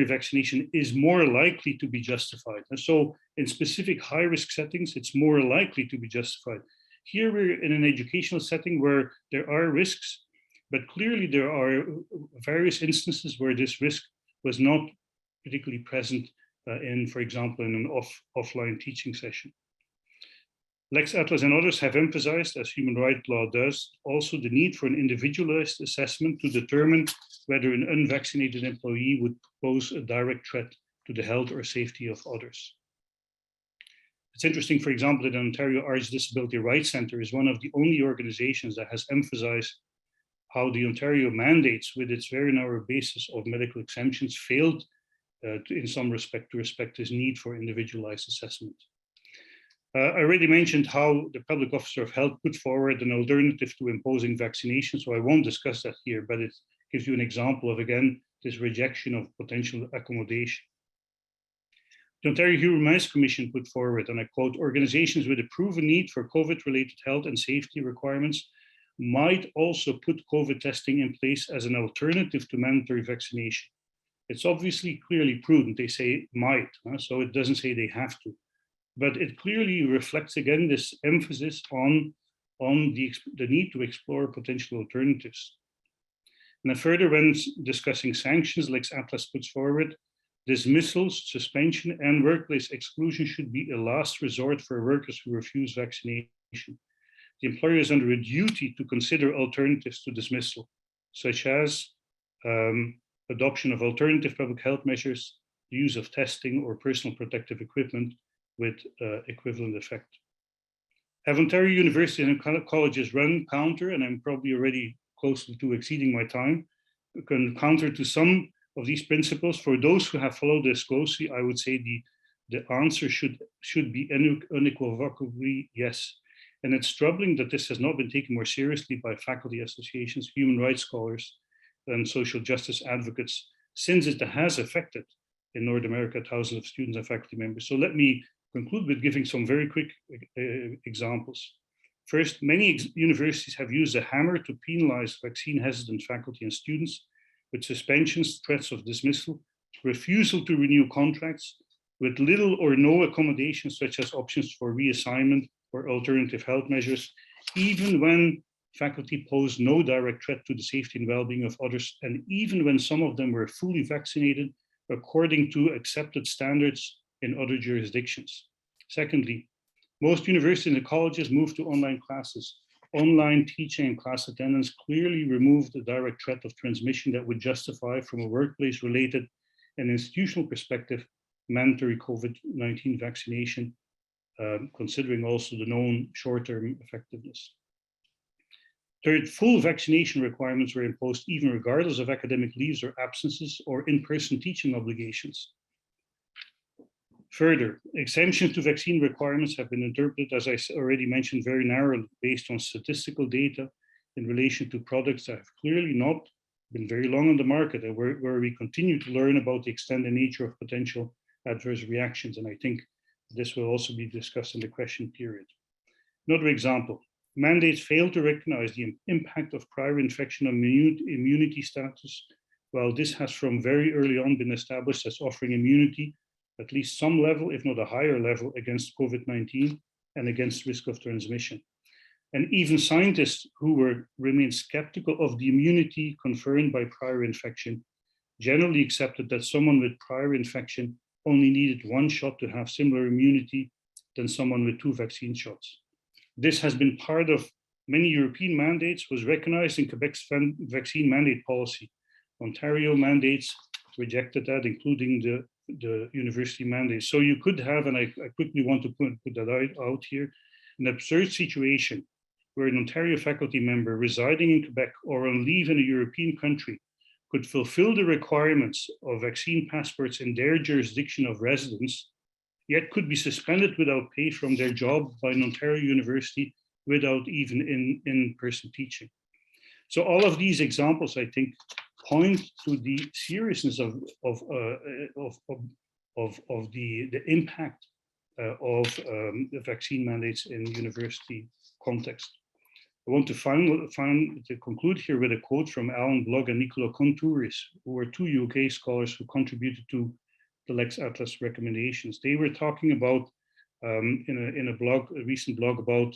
vaccination is more likely to be justified. And so in specific high-risk settings, it's more likely to be justified. Here we're in an educational setting where there are risks, but clearly there are various instances where this risk was not particularly present for example, in an offline teaching session. Lex Atlas and others have emphasized, as human rights law does, also the need for an individualized assessment to determine whether an unvaccinated employee would pose a direct threat to the health or safety of others. It's interesting, for example, that the Ontario Arts Disability Rights Centre is one of the only organizations that has emphasized how the Ontario mandates, with its very narrow basis of medical exemptions, failed in some respect to respect this need for individualized assessment. I already mentioned how the Public Officer of Health put forward an alternative to imposing vaccination, so I won't discuss that here, but it gives you an example of, again, this rejection of potential accommodation. The Ontario Human Rights Commission put forward, and I quote, organizations with a proven need for COVID-related health and safety requirements might also put COVID testing in place as an alternative to mandatory vaccination. It's obviously clearly prudent. They say might, so it doesn't say they have to. But it clearly reflects, again, this emphasis on the need to explore potential alternatives. And then further, when discussing sanctions, Lex Atlas puts forward, dismissals, suspension, and workplace exclusion should be a last resort for workers who refuse vaccination. The employer is under a duty to consider alternatives to dismissal, such as adoption of alternative public health measures, the use of testing or personal protective equipment with equivalent effect. Have Ontario universities and colleges run counter, and I'm probably already close to exceeding my time, can counter to some of these principles? For those who have followed this closely, I would say the answer should be unequivocally yes. And it's troubling that this has not been taken more seriously by faculty associations, human rights scholars, and social justice advocates, since it has affected in North America thousands of students and faculty members. So let me conclude with giving some very quick examples. First, many universities have used a hammer to penalize vaccine-hesitant faculty and students with suspensions, threats of dismissal, refusal to renew contracts, with little or no accommodation, such as options for reassignment or alternative health measures, even when faculty pose no direct threat to the safety and well-being of others, and even when some of them were fully vaccinated according to accepted standards in other jurisdictions. Secondly, most universities and colleges moved to online classes. Online teaching and class attendance clearly removed the direct threat of transmission that would justify, from a workplace-related and institutional perspective, mandatory COVID-19 vaccination, considering also the known short-term effectiveness. Third, full vaccination requirements were imposed even regardless of academic leaves or absences or in-person teaching obligations. Further, exemptions to vaccine requirements have been interpreted, as I already mentioned, very narrowly based on statistical data in relation to products that have clearly not been very long on the market, and where we continue to learn about the extent and nature of potential adverse reactions. And I think this will also be discussed in the question period. Another example, mandates fail to recognize the impact of prior infection on immunity status, while this has from very early on been established as offering immunity at least some level, if not a higher level, against COVID-19 and against risk of transmission. And even scientists who remained skeptical of the immunity conferred by prior infection generally accepted that someone with prior infection only needed one shot to have similar immunity than someone with 2 vaccine shots. This has been part of many European mandates, was recognized in Quebec's vaccine mandate policy. Ontario mandates rejected that, including the university mandate. So you could have, and I quickly want to put that out here, an absurd situation where an Ontario faculty member residing in Quebec or on leave in a European country could fulfill the requirements of vaccine passports in their jurisdiction of residence, yet could be suspended without pay from their job by an Ontario university without even in-person teaching. So all of these examples, I think, point to the seriousness of the impact of the vaccine mandates in university context. I want to conclude here with a quote from Alan Blogg and Nicola Contouris, who were 2 UK scholars who contributed to the Lex Atlas recommendations. They were talking about, in a recent blog, about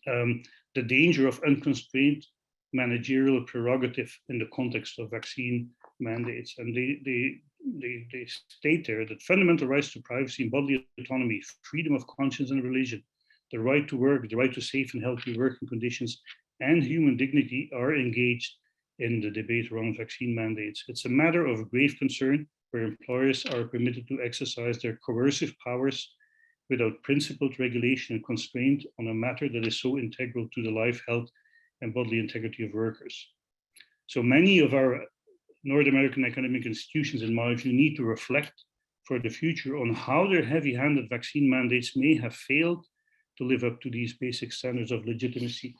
the danger of unconstrained managerial prerogative in the context of vaccine mandates. And they state there that fundamental rights to privacy and bodily autonomy, freedom of conscience and religion, the right to work, the right to safe and healthy working conditions, and human dignity are engaged in the debate around vaccine mandates. It's a matter of grave concern where employers are permitted to exercise their coercive powers without principled regulation and constraint on a matter that is so integral to the life, health, and bodily integrity of workers. So many of our North American academic institutions, in my view, need to reflect for the future on how their heavy-handed vaccine mandates may have failed to live up to these basic standards of legitimacy.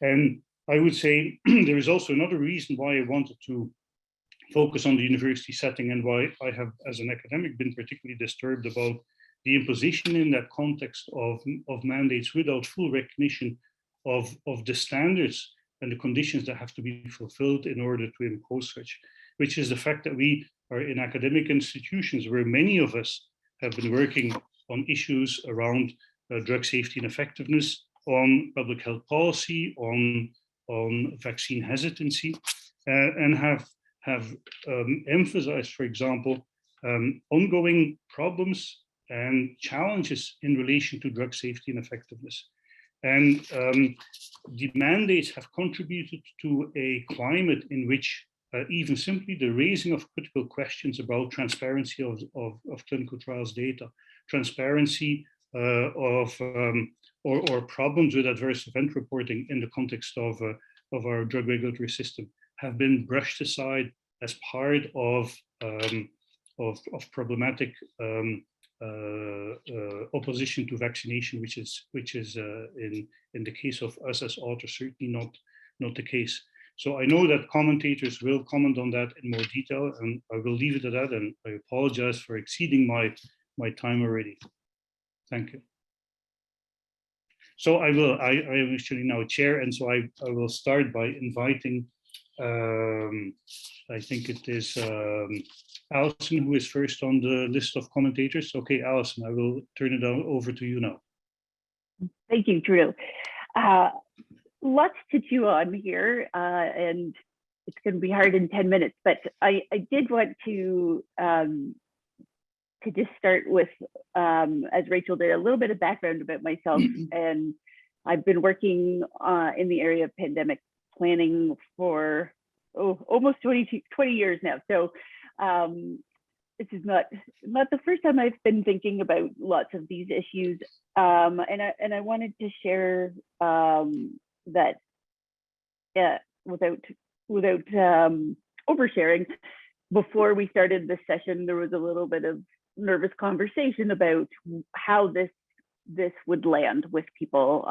And I would say there is also another reason why I wanted to focus on the university setting and why I have, as an academic, been particularly disturbed about the imposition in that context of mandates without full recognition of the standards and the conditions that have to be fulfilled in order to impose such, which is the fact that we are in academic institutions where many of us have been working on issues around drug safety and effectiveness, on public health policy, on vaccine hesitancy, and have emphasized, for example, ongoing problems and challenges in relation to drug safety and effectiveness. And the mandates have contributed to a climate in which even simply the raising of critical questions about transparency of clinical trials data, transparency or problems with adverse event reporting in the context of our drug regulatory system have been brushed aside as part of problematic opposition to vaccination, which is in the case of us as authors certainly not the case. So I know that commentators will comment on that in more detail, and I will leave it at that. And I apologize for exceeding my time already. Thank you. So I am actually now chair, and so I will start by inviting. I think it is Alison who is first on the list of commentators. Okay, Alison, I will turn it over to you now. Thank you, Trudo. Lots to chew on here, and it's going to be hard in 10 minutes, but I did want to just start with, as Rachel did, a little bit of background about myself. And I've been working in the area of pandemic planning for almost 20 years now. So this is not the first time I've been thinking about lots of these issues. And I wanted to share that without oversharing. Before we started this session, there was a little bit of nervous conversation about how this would land with people,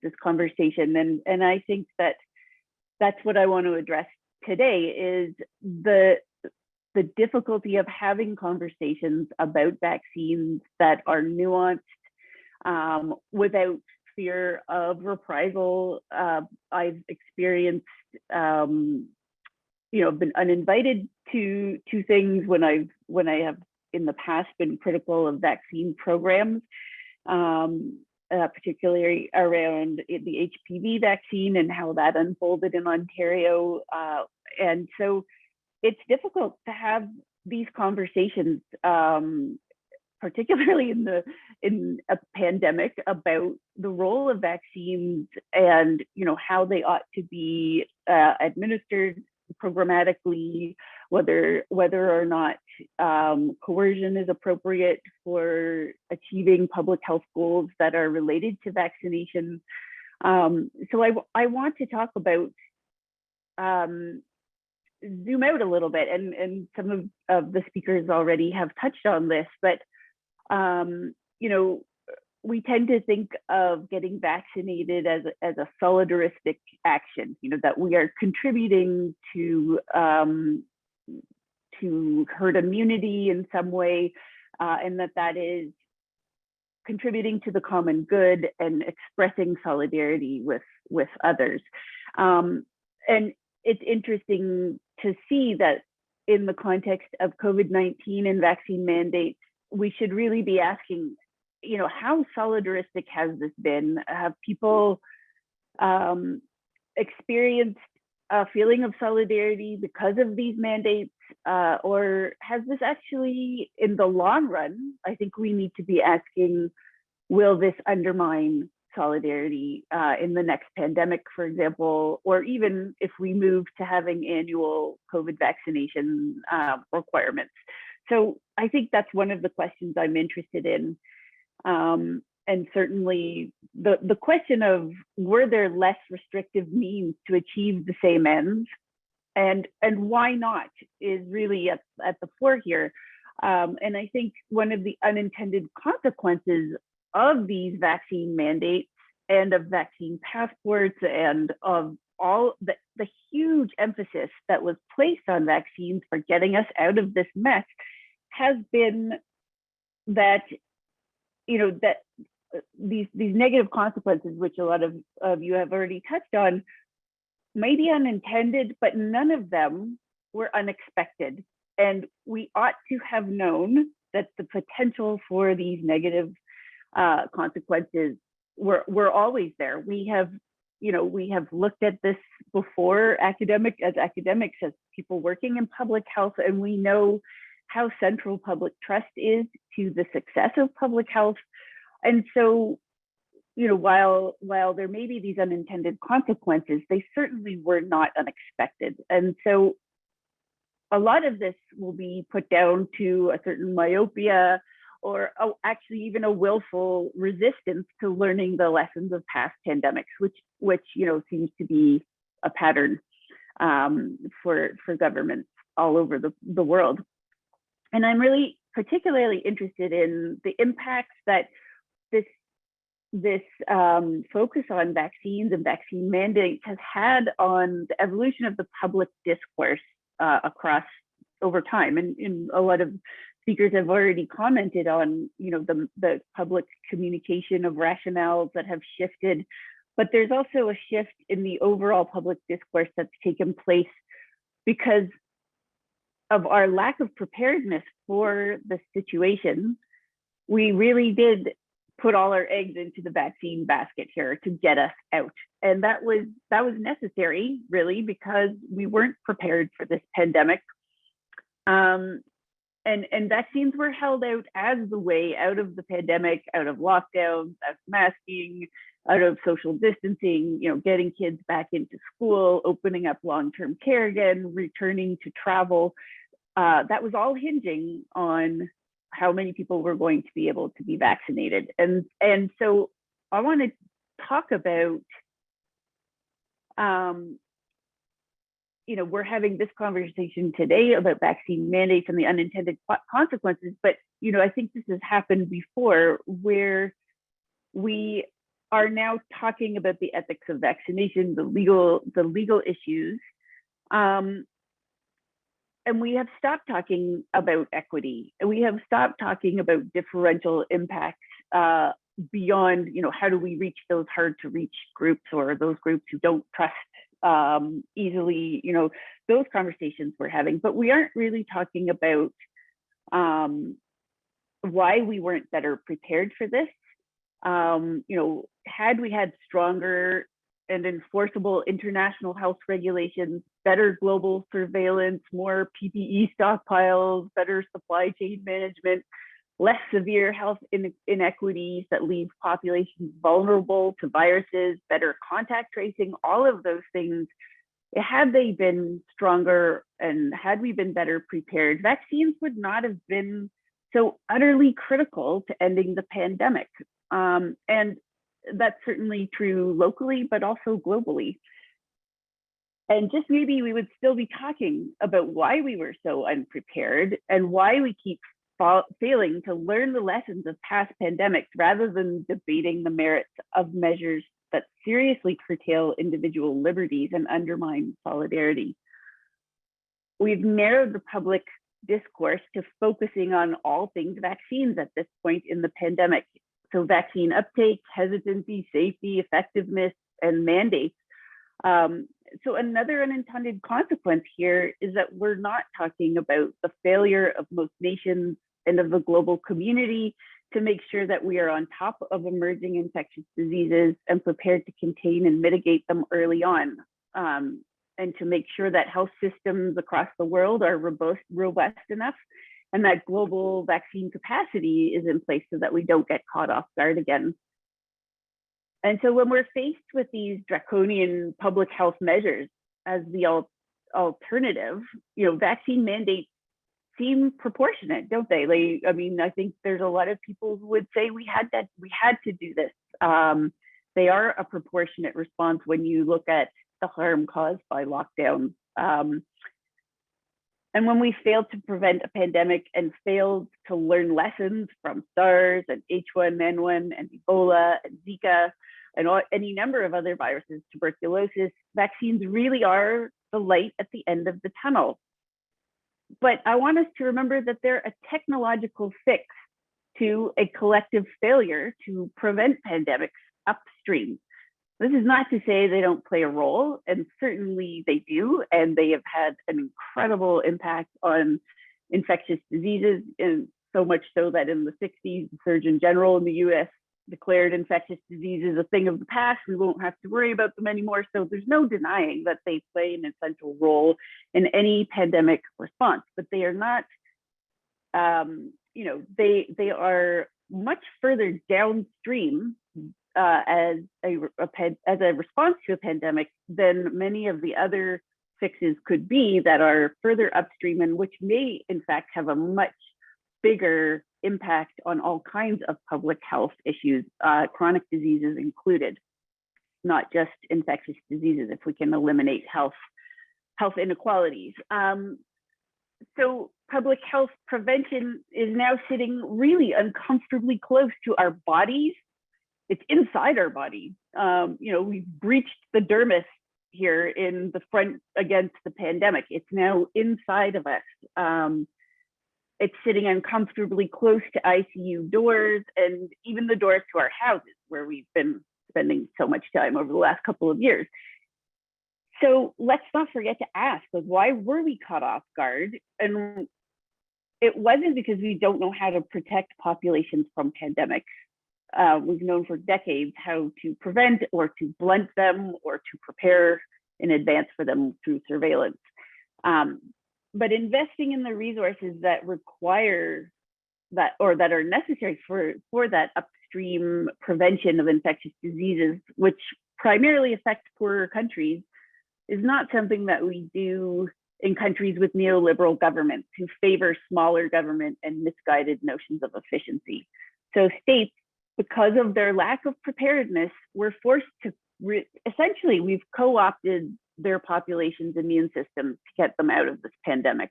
this conversation, and I think that's what I want to address today, is the difficulty of having conversations about vaccines that are nuanced, without fear of reprisal. I've experienced, been uninvited to things when I have in the past been critical of vaccine programs, particularly around the HPV vaccine and how that unfolded in Ontario. And so it's difficult to have these conversations, particularly in a pandemic, about the role of vaccines and how they ought to be administered programmatically, whether or not coercion is appropriate for achieving public health goals that are related to vaccination. So I want to talk about zoom out a little bit, and some of the speakers already have touched on this, but we tend to think of getting vaccinated as a solidaristic action, that we are contributing to herd immunity in some way, and that is contributing to the common good and expressing solidarity with others. And it's interesting to see that in the context of COVID-19 and vaccine mandates, we should really be asking, how solidaristic has this been? Have people experienced a feeling of solidarity because of these mandates? Or has this actually, in the long run, I think we need to be asking, will this undermine solidarity in the next pandemic, for example, or even if we move to having annual COVID vaccination requirements? So I think that's one of the questions I'm interested in. And certainly the question of, were there less restrictive means to achieve the same ends, and why not, is really at the fore here. And I think one of the unintended consequences of these vaccine mandates and of vaccine passports and of all the huge emphasis that was placed on vaccines for getting us out of this mess has been that, that these negative consequences, which a lot of you have already touched on, may be unintended, but none of them were unexpected. And we ought to have known that the potential for these negative consequences were always there. We have looked at this before, as academics, as people working in public health, and we know how central public trust is to the success of public health. And so, while there may be these unintended consequences, they certainly were not unexpected. And so a lot of this will be put down to a certain myopia, or actually even a willful resistance to learning the lessons of past pandemics, which seems to be a pattern for governments all over the world. And I'm really particularly interested in the impacts that this focus on vaccines and vaccine mandates has had on the evolution of the public discourse across over time. And a lot of speakers have already commented on, the public communication of rationales that have shifted, but there's also a shift in the overall public discourse that's taken place because of our lack of preparedness for the situation. We really did put all our eggs into the vaccine basket here to get us out. And that was necessary, really, because we weren't prepared for this pandemic. And vaccines were held out as the way out of the pandemic, out of lockdowns, out of masking, out of social distancing, getting kids back into school, opening up long-term care again, returning to travel. That was all hinging on how many people were going to be able to be vaccinated. And so I want to talk about, we're having this conversation today about vaccine mandates and the unintended consequences, but, I think this has happened before, where we are now talking about the ethics of vaccination, the legal issues. And we have stopped talking about equity, and we have stopped talking about differential impacts beyond, how do we reach those hard to reach groups, or those groups who don't trust easily, those conversations we're having. But we aren't really talking about why we weren't better prepared for this. Had we had stronger and enforceable international health regulations, better global surveillance, more PPE stockpiles, better supply chain management, less severe health inequities that leave populations vulnerable to viruses, better contact tracing, all of those things, had they been stronger and had we been better prepared, vaccines would not have been so utterly critical to ending the pandemic. And that's certainly true locally, but also globally. And just maybe we would still be talking about why we were so unprepared and why we keep failing to learn the lessons of past pandemics rather than debating the merits of measures that seriously curtail individual liberties and undermine solidarity. We've narrowed the public discourse to focusing on all things vaccines at this point in the pandemic. So vaccine uptake, hesitancy, safety, effectiveness, and mandates. So another unintended consequence here is that we're not talking about the failure of most nations and of the global community to make sure that we are on top of emerging infectious diseases and prepared to contain and mitigate them early on, and to make sure that health systems across the world are robust enough and that global vaccine capacity is in place so that we don't get caught off guard again. And so when we're faced with these draconian public health measures as the alternative, vaccine mandates seem proportionate, don't they? I think there's a lot of people who would say we had to do this. They are a proportionate response when you look at the harm caused by lockdown. And when we failed to prevent a pandemic and failed to learn lessons from SARS and H1N1 and Ebola and Zika and any number of other viruses, tuberculosis, vaccines really are the light at the end of the tunnel. But I want us to remember that they're a technological fix to a collective failure to prevent pandemics upstream. This is not to say they don't play a role, and certainly they do, and they have had an incredible impact on infectious diseases, and so much so that in the 60s, the Surgeon General in the US declared infectious diseases a thing of the past. We won't have to worry about them anymore. So there's no denying that they play an essential role in any pandemic response, but they are not, they are much further downstream as a response to a pandemic than many of the other fixes could be that are further upstream and which may in fact have a much bigger impact on all kinds of public health issues, chronic diseases included, not just infectious diseases, if we can eliminate health inequalities. So public health prevention is now sitting really uncomfortably close to our bodies. It's inside our body. We've breached the dermis here in the front against the pandemic. It's now inside of us. It's sitting uncomfortably close to ICU doors and even the doors to our houses where we've been spending so much time over the last couple of years. So let's not forget to ask, why were we caught off guard? And it wasn't because we don't know how to protect populations from pandemics. We've known for decades how to prevent or to blunt them or to prepare in advance for them through surveillance. But investing in the resources that require that or that are necessary for that upstream prevention of infectious diseases, which primarily affect poorer countries, is not something that we do in countries with neoliberal governments who favor smaller government and misguided notions of efficiency. So states, because of their lack of preparedness, were forced to essentially, we've co-opted their population's immune systems to get them out of this pandemic.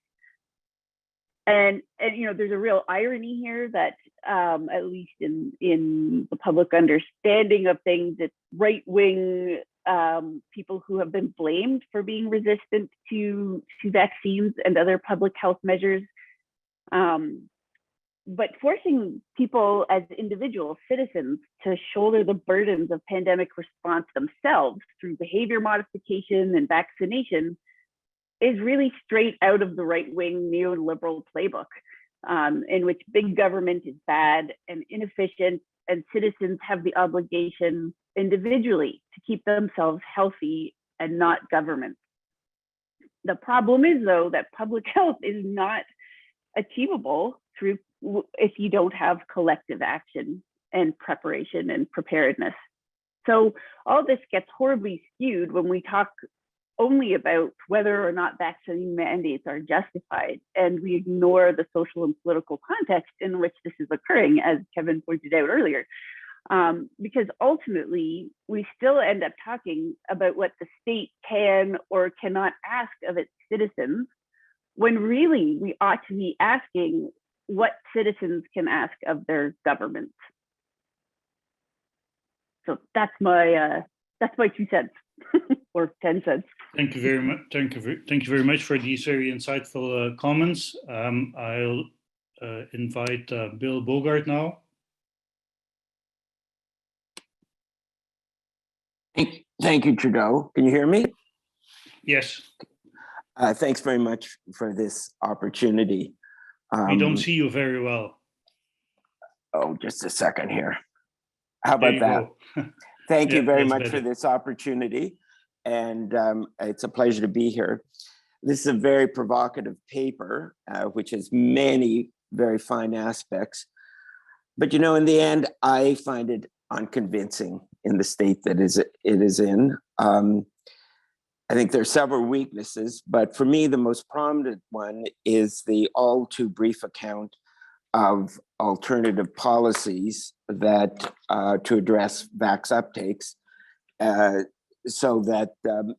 And there's a real irony here that at least in the public understanding of things, it's right-wing people who have been blamed for being resistant to vaccines and other public health measures. But forcing people as individual citizens to shoulder the burdens of pandemic response themselves through behavior modification and vaccination is really straight out of the right-wing neoliberal playbook. in which big government is bad and inefficient, and citizens have the obligation individually to keep themselves healthy and not government. The problem is, though, that public health is not achievable if you don't have collective action and preparation and preparedness. So all this gets horribly skewed when we talk only about whether or not vaccine mandates are justified, and we ignore the social and political context in which this is occurring, as Kevin pointed out earlier. Because ultimately, we still end up talking about what the state can or cannot ask of its citizens, when really we ought to be asking what citizens can ask of their governments. So that's my 2 cents or 10 cents. Thank you very much. Thank you very much for these very insightful comments. I'll invite Bill Bogart now. Thank you, Trudo. Can you hear me? Yes. Thanks very much for this opportunity. We don't see you very well. Oh, just a second here. How about that? Thank you very much for this opportunity. And it's a pleasure to be here. This is a very provocative paper, which has many very fine aspects. But, you know, in the end, I find it unconvincing in the state that it is in. I think there are several weaknesses, but for me, the most prominent one is the all too brief account of alternative policies that to address vax uptakes, so that the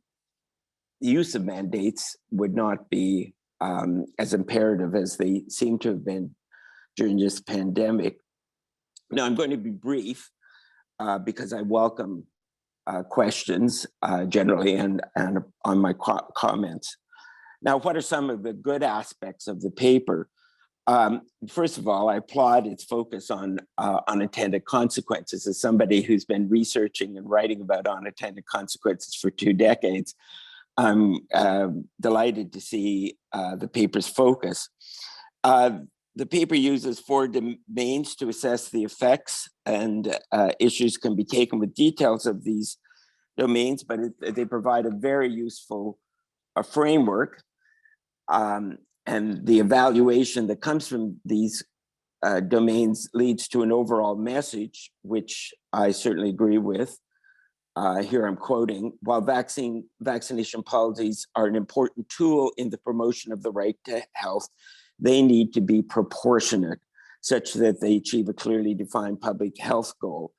use of mandates would not be as imperative as they seem to have been during this pandemic. Now, I'm going to be brief because I welcome questions generally and on my comments. Now, what are some of the good aspects of the paper? First of all, I applaud its focus on unintended consequences. As somebody who's been researching and writing about unintended consequences for 2 decades, I'm delighted to see the paper's focus. The paper uses 4 domains to assess the effects, and issues can be taken with details of these domains, but they provide a very useful framework. And the evaluation that comes from these domains leads to an overall message, which I certainly agree with. Here I'm quoting: while vaccination policies are an important tool in the promotion of the right to health, they need to be proportionate, such that they achieve a clearly defined public health goal.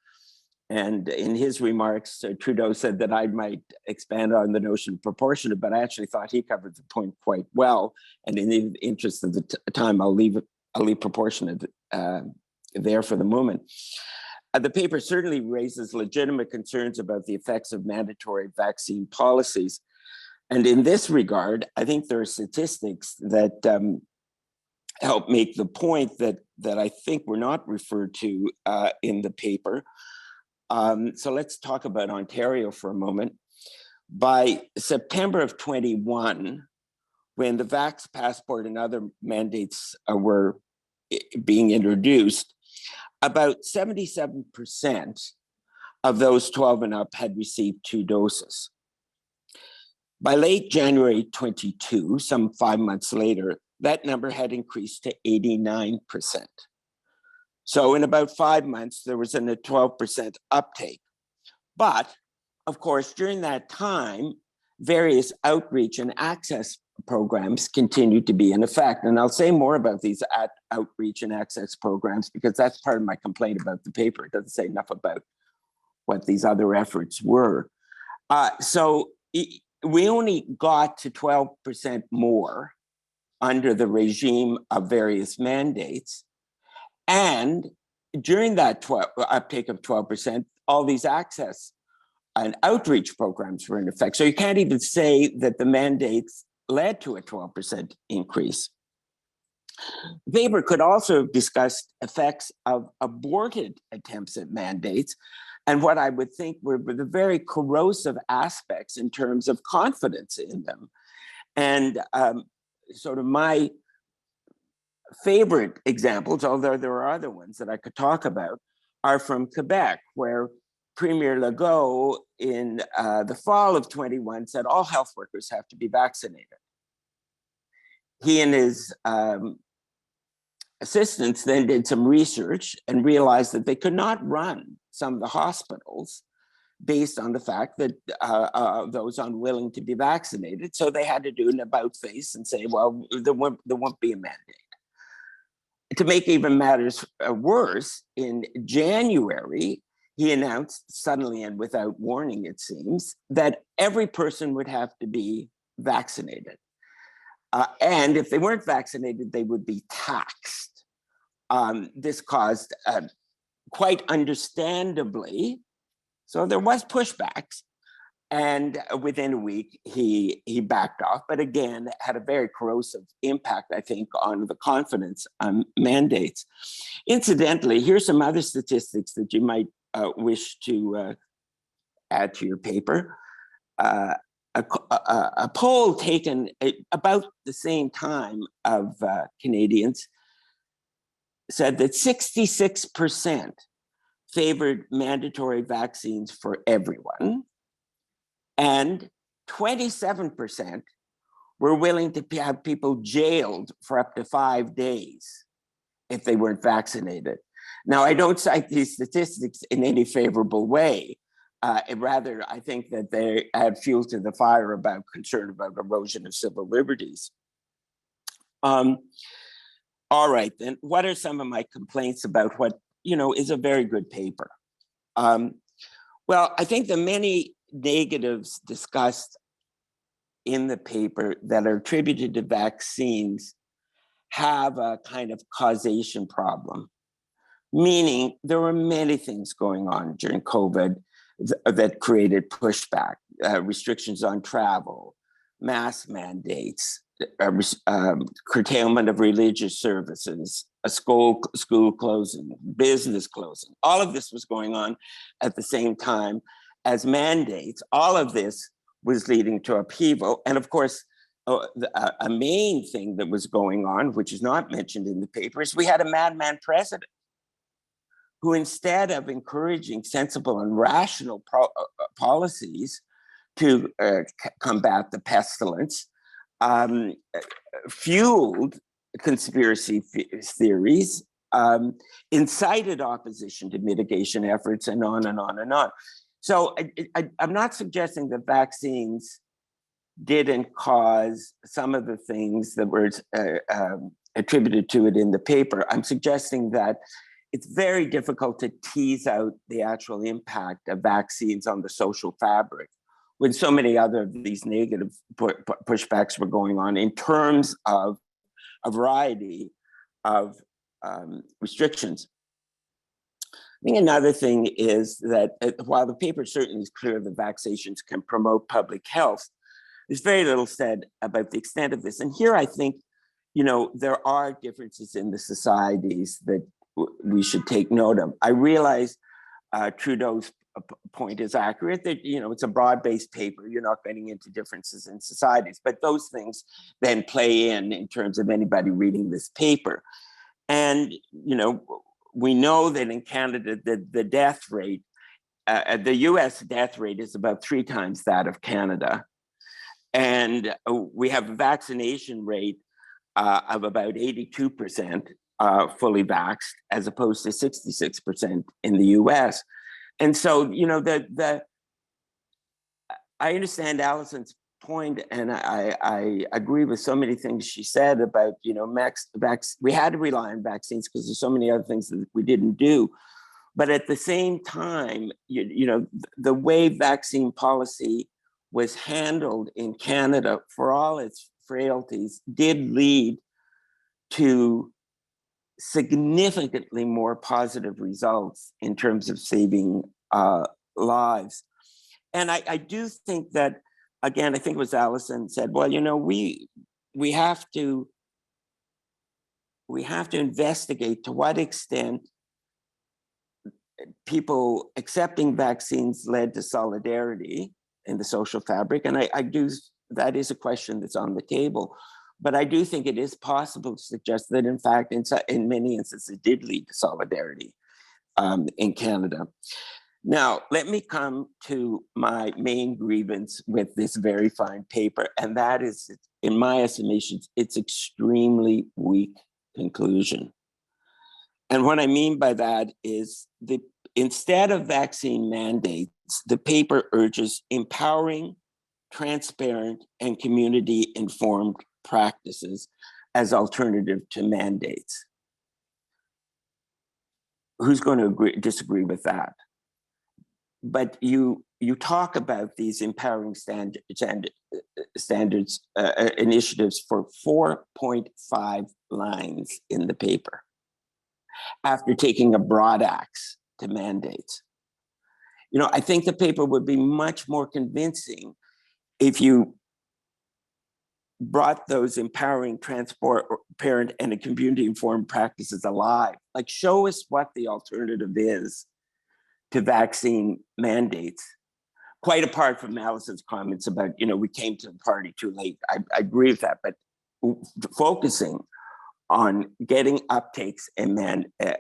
And in his remarks, Trudo said that I might expand on the notion of proportionate, but I actually thought he covered the point quite well. And in the interest of the time, I'll leave proportionate there for the moment. The paper certainly raises legitimate concerns about the effects of mandatory vaccine policies. And in this regard, I think there are statistics that help make the point that I think were not referred to in the paper. So let's talk about Ontario for a moment. By September of 21, when the Vax Passport and other mandates were being introduced, about 77% of those 12 and up had received 2 doses. By late January 22, some 5 months later, that number had increased to 89%. So in about 5 months, there was a 12% uptake. But of course, during that time, various outreach and access programs continued to be in effect. And I'll say more about these outreach and access programs because that's part of my complaint about the paper. It doesn't say enough about what these other efforts were. So we only got to 12% more under the regime of various mandates. And during that uptake of 12%, all these access and outreach programs were in effect. So you can't even say that the mandates led to a 12% increase. The paper could also have discussed effects of aborted attempts at mandates and what I would think were the very corrosive aspects in terms of confidence in them. And sort of my favorite examples, although there are other ones that I could talk about, are from Quebec, where Premier Legault in the fall of 21 said all health workers have to be vaccinated. He and his assistants then did some research and realized that they could not run some of the hospitals based on the fact that those unwilling to be vaccinated. So they had to do an about face and say, well, there won't be a mandate. To make even matters worse, in January, he announced suddenly and without warning, it seems, that every person would have to be vaccinated. And if they weren't vaccinated, they would be taxed. This caused quite understandably, so there was pushbacks. And within a week, he backed off, but again, had a very corrosive impact, I think, on the confidence mandates. Incidentally, here's some other statistics that you might wish to add to your paper. A poll taken about the same time of Canadians said that 66% favored mandatory vaccines for everyone, and 27% were willing to have people jailed for up to 5 days if they weren't vaccinated. Now, I don't cite these statistics in any favorable way. Rather, I think that they add fuel to the fire about concern about erosion of civil liberties. All right, then, what are some of my complaints about what, is a very good paper? Well, I think the many negatives discussed in the paper that are attributed to vaccines have a kind of causation problem, meaning there were many things going on during COVID that created pushback, restrictions on travel, mask mandates, curtailment of religious services, a school closing, business closing. All of this was going on at the same time as mandates. All of this was leading to upheaval. And of course, a main thing that was going on, which is not mentioned in the paper, is we had a madman president who, instead of encouraging sensible and rational policies to combat the pestilence, fueled conspiracy theories, incited opposition to mitigation efforts, and on and on and on. So I'm not suggesting that vaccines didn't cause some of the things that were attributed to it in the paper. I'm suggesting that it's very difficult to tease out the actual impact of vaccines on the social fabric when so many other of these negative pushbacks were going on in terms of a variety of restrictions. I think another thing is that while the paper certainly is clear that vaccinations can promote public health, there's very little said about the extent of this. And here I think, there are differences in the societies that we should take note of. I realize Trudeau's point is accurate, that it's a broad-based paper. You're not getting into differences in societies, but those things then play in terms of anybody reading this paper. And we know that in Canada, the death rate, the US death rate is about 3 times that of Canada. And we have a vaccination rate of about 82% fully vaxxed, as opposed to 66% in the US. And so, I understand Alison's point, and I agree with so many things she said about, we had to rely on vaccines because there's so many other things that we didn't do. But at the same time, the way vaccine policy was handled in Canada, for all its frailties, did lead to significantly more positive results in terms of saving lives. And I do think that, again, I think it was Alison said, well, we have to investigate to what extent people accepting vaccines led to solidarity in the social fabric. And that is a question that's on the table. But I do think it is possible to suggest that, in fact, in many instances, it did lead to solidarity in Canada. Now, let me come to my main grievance with this very fine paper, and that is, in my estimations, its extremely weak conclusion. And what I mean by that is instead of vaccine mandates, the paper urges empowering, transparent, and community-informed practices as alternative to mandates. Who's going to disagree with that? But you talk about these empowering standards initiatives for 4.5 lines in the paper, after taking a broad axe to mandates. You know, I think the paper would be much more convincing if you brought those empowering, transparent, and community-informed practices alive. Like, show us what the alternative is to vaccine mandates, quite apart from Alison's comments about, you know, we came to the party too late. I agree with that, but focusing on getting uptakes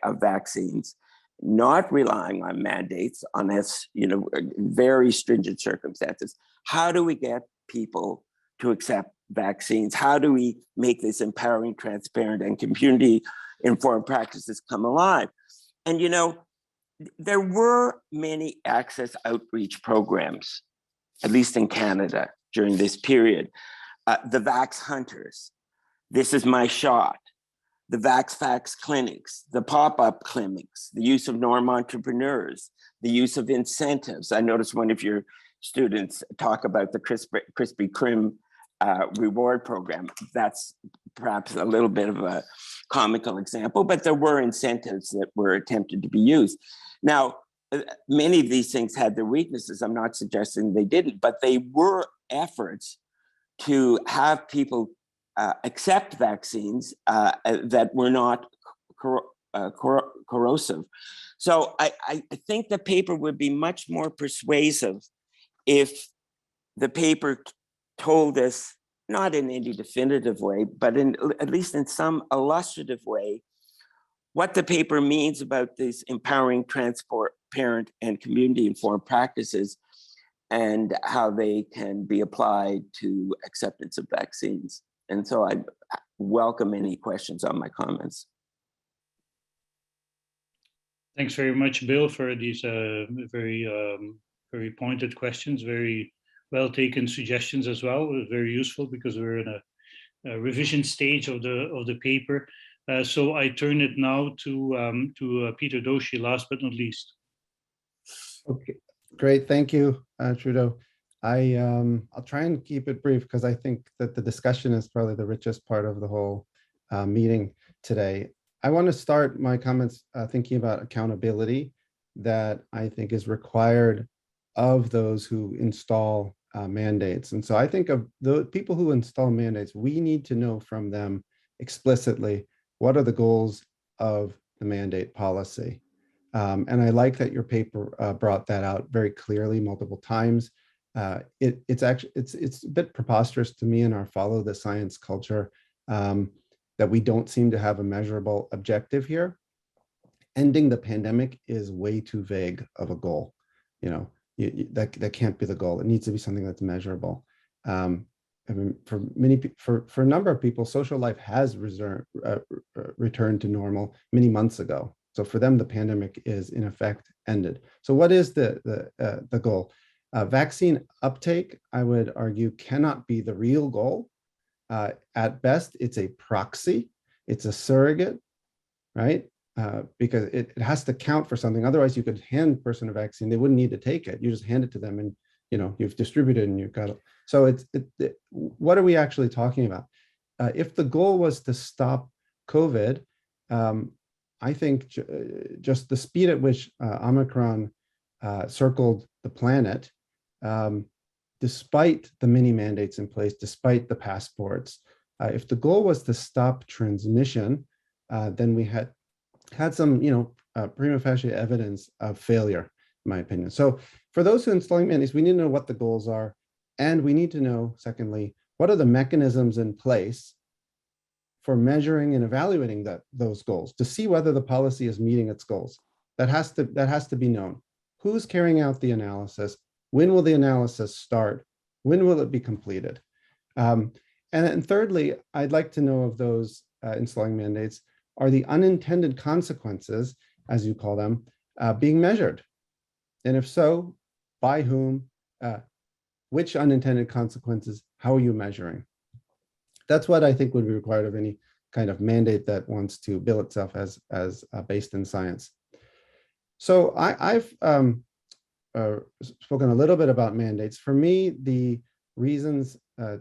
of vaccines, not relying on mandates unless, you know, very stringent circumstances. How do we get people to accept vaccines? How do we make this empowering, transparent, and community-informed practices come alive? And, you know, there were many access outreach programs, at least in Canada, during this period. The Vax Hunters, This Is My Shot, the VaxFax clinics, the pop-up clinics, the use of norm entrepreneurs, the use of incentives. I noticed one of your students talk about the Krispy Kreme reward program. That's perhaps a little bit of a comical example, but there were incentives that were attempted to be used. Now, many of these things had their weaknesses. I'm not suggesting they didn't, but they were efforts to have people accept vaccines that were not corrosive. So I think the paper would be much more persuasive if the paper told us, not in any definitive way, but at least in some illustrative way, what the paper means about these empowering, transparent, and community-informed practices and how they can be applied to acceptance of vaccines. And so I welcome any questions on my comments. Thanks very much, Bill, for these very pointed questions, very well taken suggestions as well. It was very useful because we're in a revision stage of the paper. So I turn it now to Peter Doshi, last but not least. Okay, great, thank you, Trudo. I'll try and keep it brief because I think that the discussion is probably the richest part of the whole meeting today. I want to start my comments thinking about accountability that I think is required of those who install mandates. And so I think of the people who install mandates, we need to know from them explicitly what are the goals of the mandate policy. And I like that your paper brought that out very clearly multiple times. It's a bit preposterous to me in our follow the science culture that we don't seem to have a measurable objective here. Ending the pandemic is way too vague of a goal. You know, that can't be the goal. It needs to be something that's measurable. I mean, for a number of people, social life has returned to normal many months ago. So for them, the pandemic is in effect ended. So what is the goal? Vaccine uptake, I would argue, cannot be the real goal. At best, it's a proxy, it's a surrogate, right? Because it has to count for something. Otherwise, you could hand a person a vaccine, they wouldn't need to take it. You just hand it to them, and you've distributed and you've got it. So what are we actually talking about? If the goal was to stop COVID, I think just the speed at which Omicron circled the planet, despite the mini mandates in place, despite the passports, if the goal was to stop transmission, then we had some, prima facie evidence of failure, in my opinion. So for those who are installing mandates, we need to know what the goals are. And we need to know, secondly, what are the mechanisms in place for measuring and evaluating those goals to see whether the policy is meeting its goals. That has to be known. Who's carrying out the analysis? When will the analysis start? When will it be completed? And then thirdly, I'd like to know of those installing mandates, are the unintended consequences, as you call them, being measured? And if so, by whom? Which unintended consequences? How are you measuring? That's what I think would be required of any kind of mandate that wants to bill itself as based in science. So I've spoken a little bit about mandates. For me, the reasons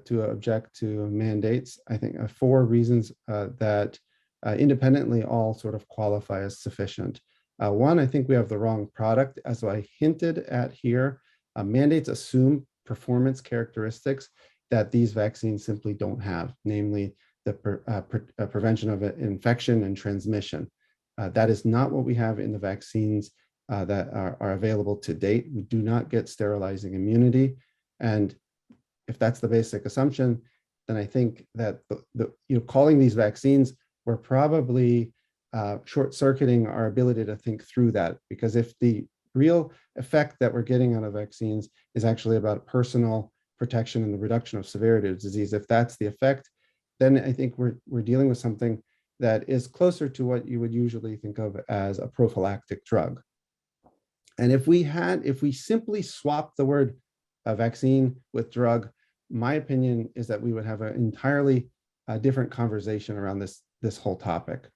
to object to mandates, I think 4 reasons that independently all sort of qualify as sufficient. One, I think we have the wrong product. As I hinted at here, mandates assume performance characteristics that these vaccines simply don't have, namely the prevention of infection and transmission. That is not what we have in the vaccines that are available to date. We do not get sterilizing immunity. And if that's the basic assumption, then I think that calling these vaccines, we're probably short-circuiting our ability to think through that. Because if the real effect that we're getting out of vaccines is actually about personal protection and the reduction of severity of disease, if that's the effect, then I think we're dealing with something that is closer to what you would usually think of as a prophylactic drug. And if we simply swapped the word vaccine with drug, my opinion is that we would have an entirely different conversation around this whole topic.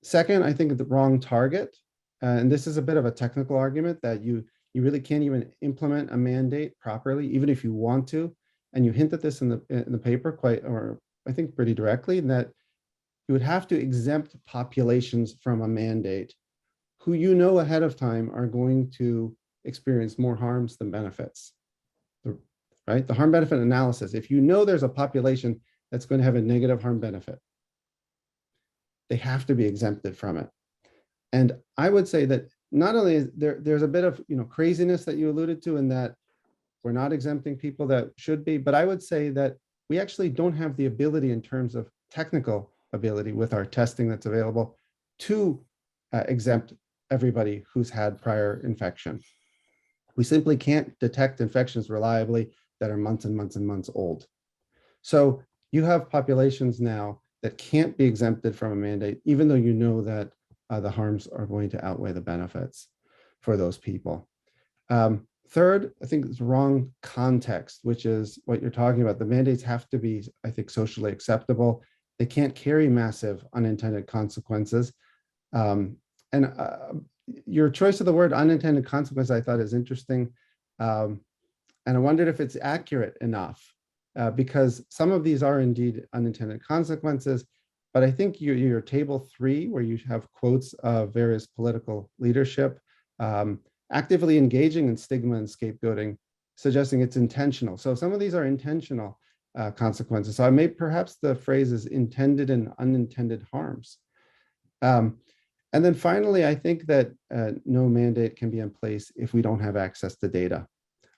Second, I think the wrong target, and this is a bit of a technical argument that you really can't even implement a mandate properly, even if you want to. And you hint at this in the paper or I think pretty directly, that you would have to exempt populations from a mandate who you know ahead of time are going to experience more harms than benefits, right? The harm benefit analysis, if you know there's a population that's going to have a negative harm benefit, they have to be exempted from it. And I would say that not only is there's a bit of craziness that you alluded to in that we're not exempting people that should be, but I would say that we actually don't have the ability in terms of technical ability with our testing that's available to exempt everybody who's had prior infection. We simply can't detect infections reliably that are months and months and months old. So you have populations now that can't be exempted from a mandate, even though you know that the harms are going to outweigh the benefits for those people. Third, I think it's wrong context, which is what you're talking about. The mandates have to be, I think, socially acceptable. They can't carry massive unintended consequences. Your choice of the word unintended consequence, I thought, is interesting. And I wondered if it's accurate enough, because some of these are indeed unintended consequences. But I think your table 3, where you have quotes of various political leadership, actively engaging in stigma and scapegoating, suggesting it's intentional. So some of these are intentional consequences. So perhaps the phrase is intended and unintended harms. And then finally, I think that no mandate can be in place if we don't have access to data.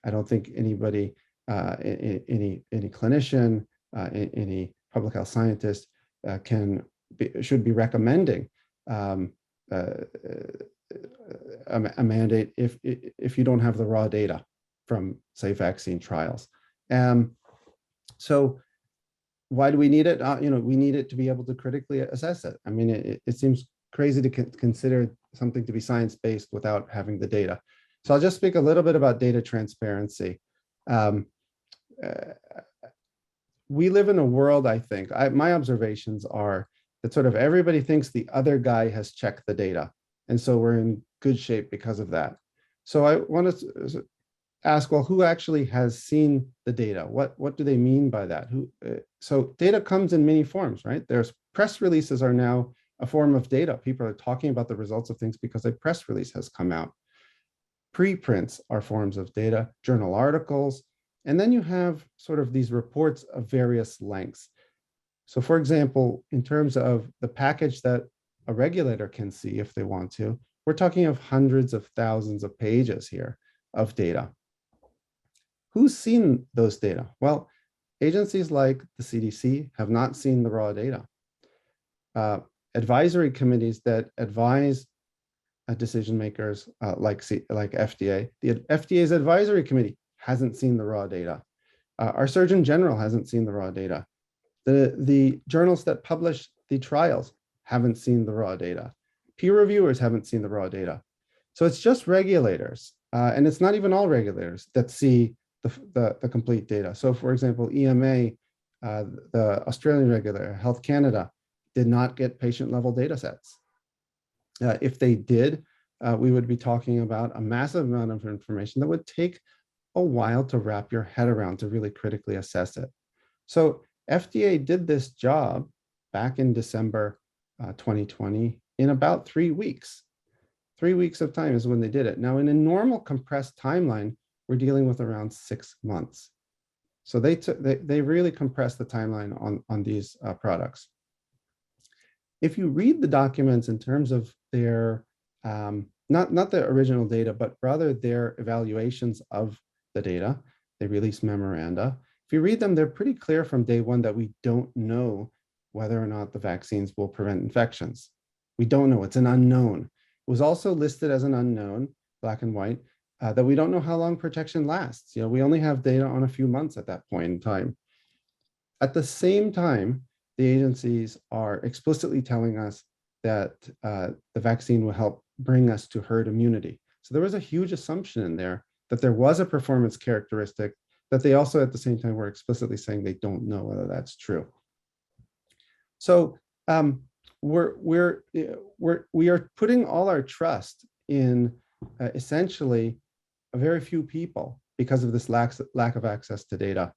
I don't think anybody, any clinician, any public health scientist should be recommending a mandate if you don't have the raw data from, say, vaccine trials. So why do we need it? We need it to be able to critically assess it. I mean, it seems crazy to consider something to be science-based without having the data. So I'll just speak a little bit about data transparency. We live in a world, I think, my observations are that sort of everybody thinks the other guy has checked the data. And so we're in good shape because of that. So I want to ask, well, who actually has seen the data? What do they mean by that? So data comes in many forms, right? There's press releases are now a form of data. People are talking about the results of things because a press release has come out. Preprints are forms of data, journal articles, and then you have sort of these reports of various lengths. So for example, in terms of the package that a regulator can see if they want to, we're talking of hundreds of thousands of pages here of data. Who's seen those data? Well, agencies like the CDC have not seen the raw data. Advisory committees that advise decision makers like FDA, the FDA's advisory committee hasn't seen the raw data. Our Surgeon General hasn't seen the raw data. The journals that publish the trials haven't seen the raw data. Peer reviewers haven't seen the raw data. So it's just regulators, and it's not even all regulators that see the complete data. So for example, EMA, the Australian regulator, Health Canada, did not get patient level data sets. If they did, we would be talking about a massive amount of information that would take a while to wrap your head around to really critically assess it. So FDA did this job back in December 2020 in about 3 weeks. 3 weeks of time is when they did it. Now, in a normal compressed timeline, we're dealing with around 6 months. So they really compressed the timeline on these products. If you read the documents in terms of their, not the original data, but rather their evaluations of the data, they release memoranda. If you read them, they're pretty clear from day one that we don't know whether or not the vaccines will prevent infections. We don't know, it's an unknown. It was also listed as an unknown, black and white, that we don't know how long protection lasts. You know, we only have data on a few months at that point in time. At the same time, the agencies are explicitly telling us that the vaccine will help bring us to herd immunity. So there was a huge assumption in there that there was a performance characteristic that they also at the same time were explicitly saying they don't know whether that's true. So we are putting all our trust in essentially a very few people because of this lack of access to data.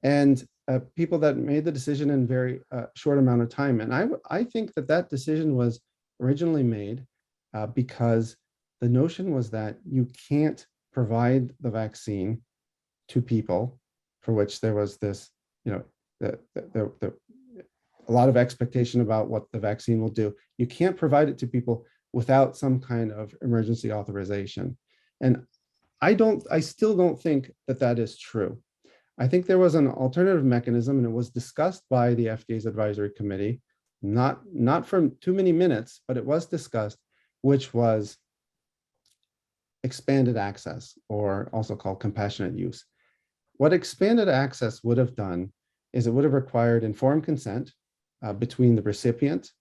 And people that made the decision in very short amount of time. And I think that decision was originally made because the notion was that you can't provide the vaccine to people for which there was this, you know, a lot of expectation about what the vaccine will do. You can't provide it to people without some kind of emergency authorization. And I still don't think that is true. I think there was an alternative mechanism, and it was discussed by the FDA's advisory committee, not for too many minutes, but it was discussed, which was expanded access, or also called compassionate use. What expanded access would have done is it would have required informed consent between the recipient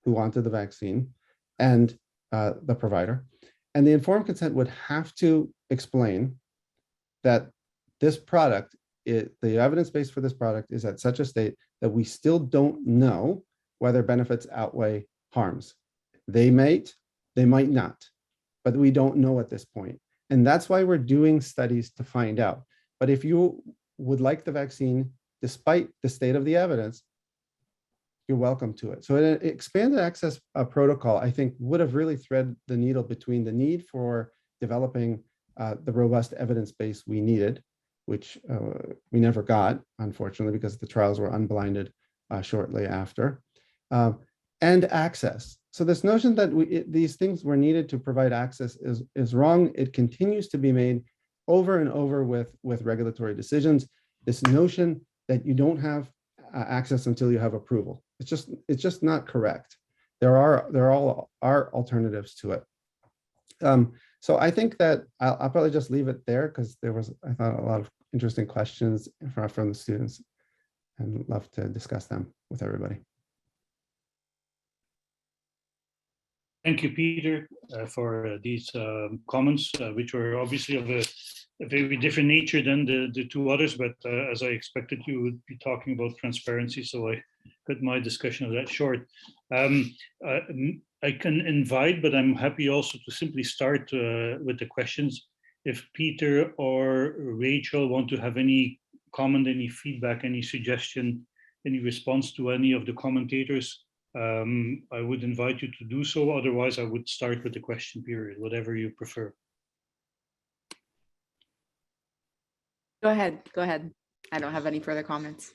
who wanted the vaccine and the provider. And the informed consent would have to explain that this product, the evidence base for this product is at such a state that we still don't know whether benefits outweigh harms. They might not, but we don't know at this point. And that's why we're doing studies to find out. But if you would like the vaccine, despite the state of the evidence, you're welcome to it. So an expanded access protocol, I think, would have really threaded the needle between the need for developing the robust evidence base we needed, which we never got, unfortunately, because the trials were unblinded shortly after, and access. So this notion that these things were needed to provide access is wrong. It continues to be made over and over with regulatory decisions. This notion that you don't have access until you have approval. It's just not correct. There are alternatives to it. So I think that I'll probably just leave it there because there was, I thought, a lot of interesting questions from the students, and love to discuss them with everybody. Thank you, Peter, for these comments, which were obviously of a very different nature than the two others, but as I expected, you would be talking about transparency, so I cut my discussion of that short. I can invite, but I'm happy also to simply start with the questions. If Peter or Rachel want to have any comment, any feedback, any suggestion, any response to any of the commentators, I would invite you to do so. Otherwise, I would start with the question period, whatever you prefer. Go ahead. I don't have any further comments.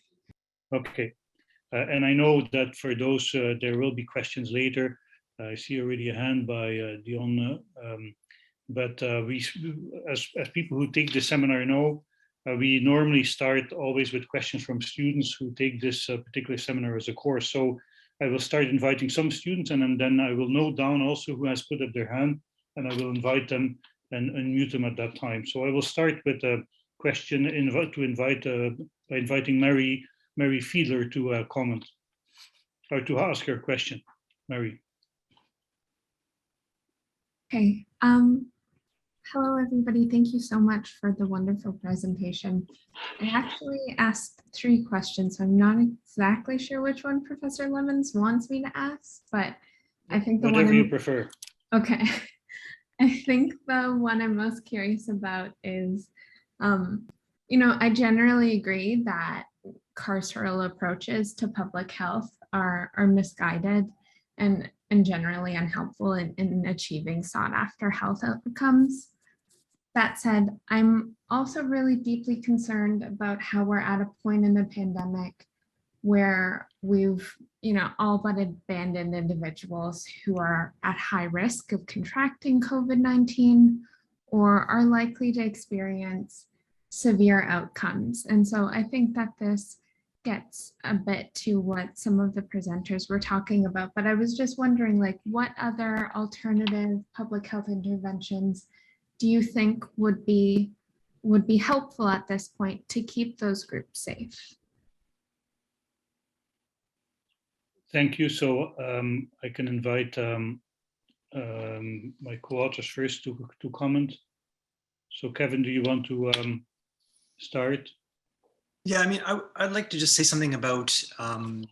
Okay. And I know that for those, there will be questions later. I see already a hand by Dion. But we, as people who take the seminar know, We normally start always with questions from students who take this particular seminar as a course. So I will start inviting some students, and then I will note down also who has put up their hand, and I will invite them and unmute them at that time. So I will start with a question by inviting Mary Fiedler to comment or to ask her question. Mary. Okay. Hello, everybody. Thank you so much for the wonderful presentation. I actually asked 3 questions, so I'm not exactly sure which one Professor Lemmens wants me to ask, but I think the whatever one you prefer. Okay. I think the one I'm most curious about is, I generally agree that carceral approaches to public health are misguided and generally unhelpful in achieving sought after health outcomes. That said, I'm also really deeply concerned about how we're at a point in the pandemic where we've, all but abandoned individuals who are at high risk of contracting COVID-19 or are likely to experience severe outcomes. And so I think that this gets a bit to what some of the presenters were talking about, but I was just wondering, what other alternative public health interventions do you think would be helpful at this point to keep those groups safe? Thank you. So I can invite my co-authors first to comment. So Kevin, do you want to start? Yeah, I mean, I'd like to just say something about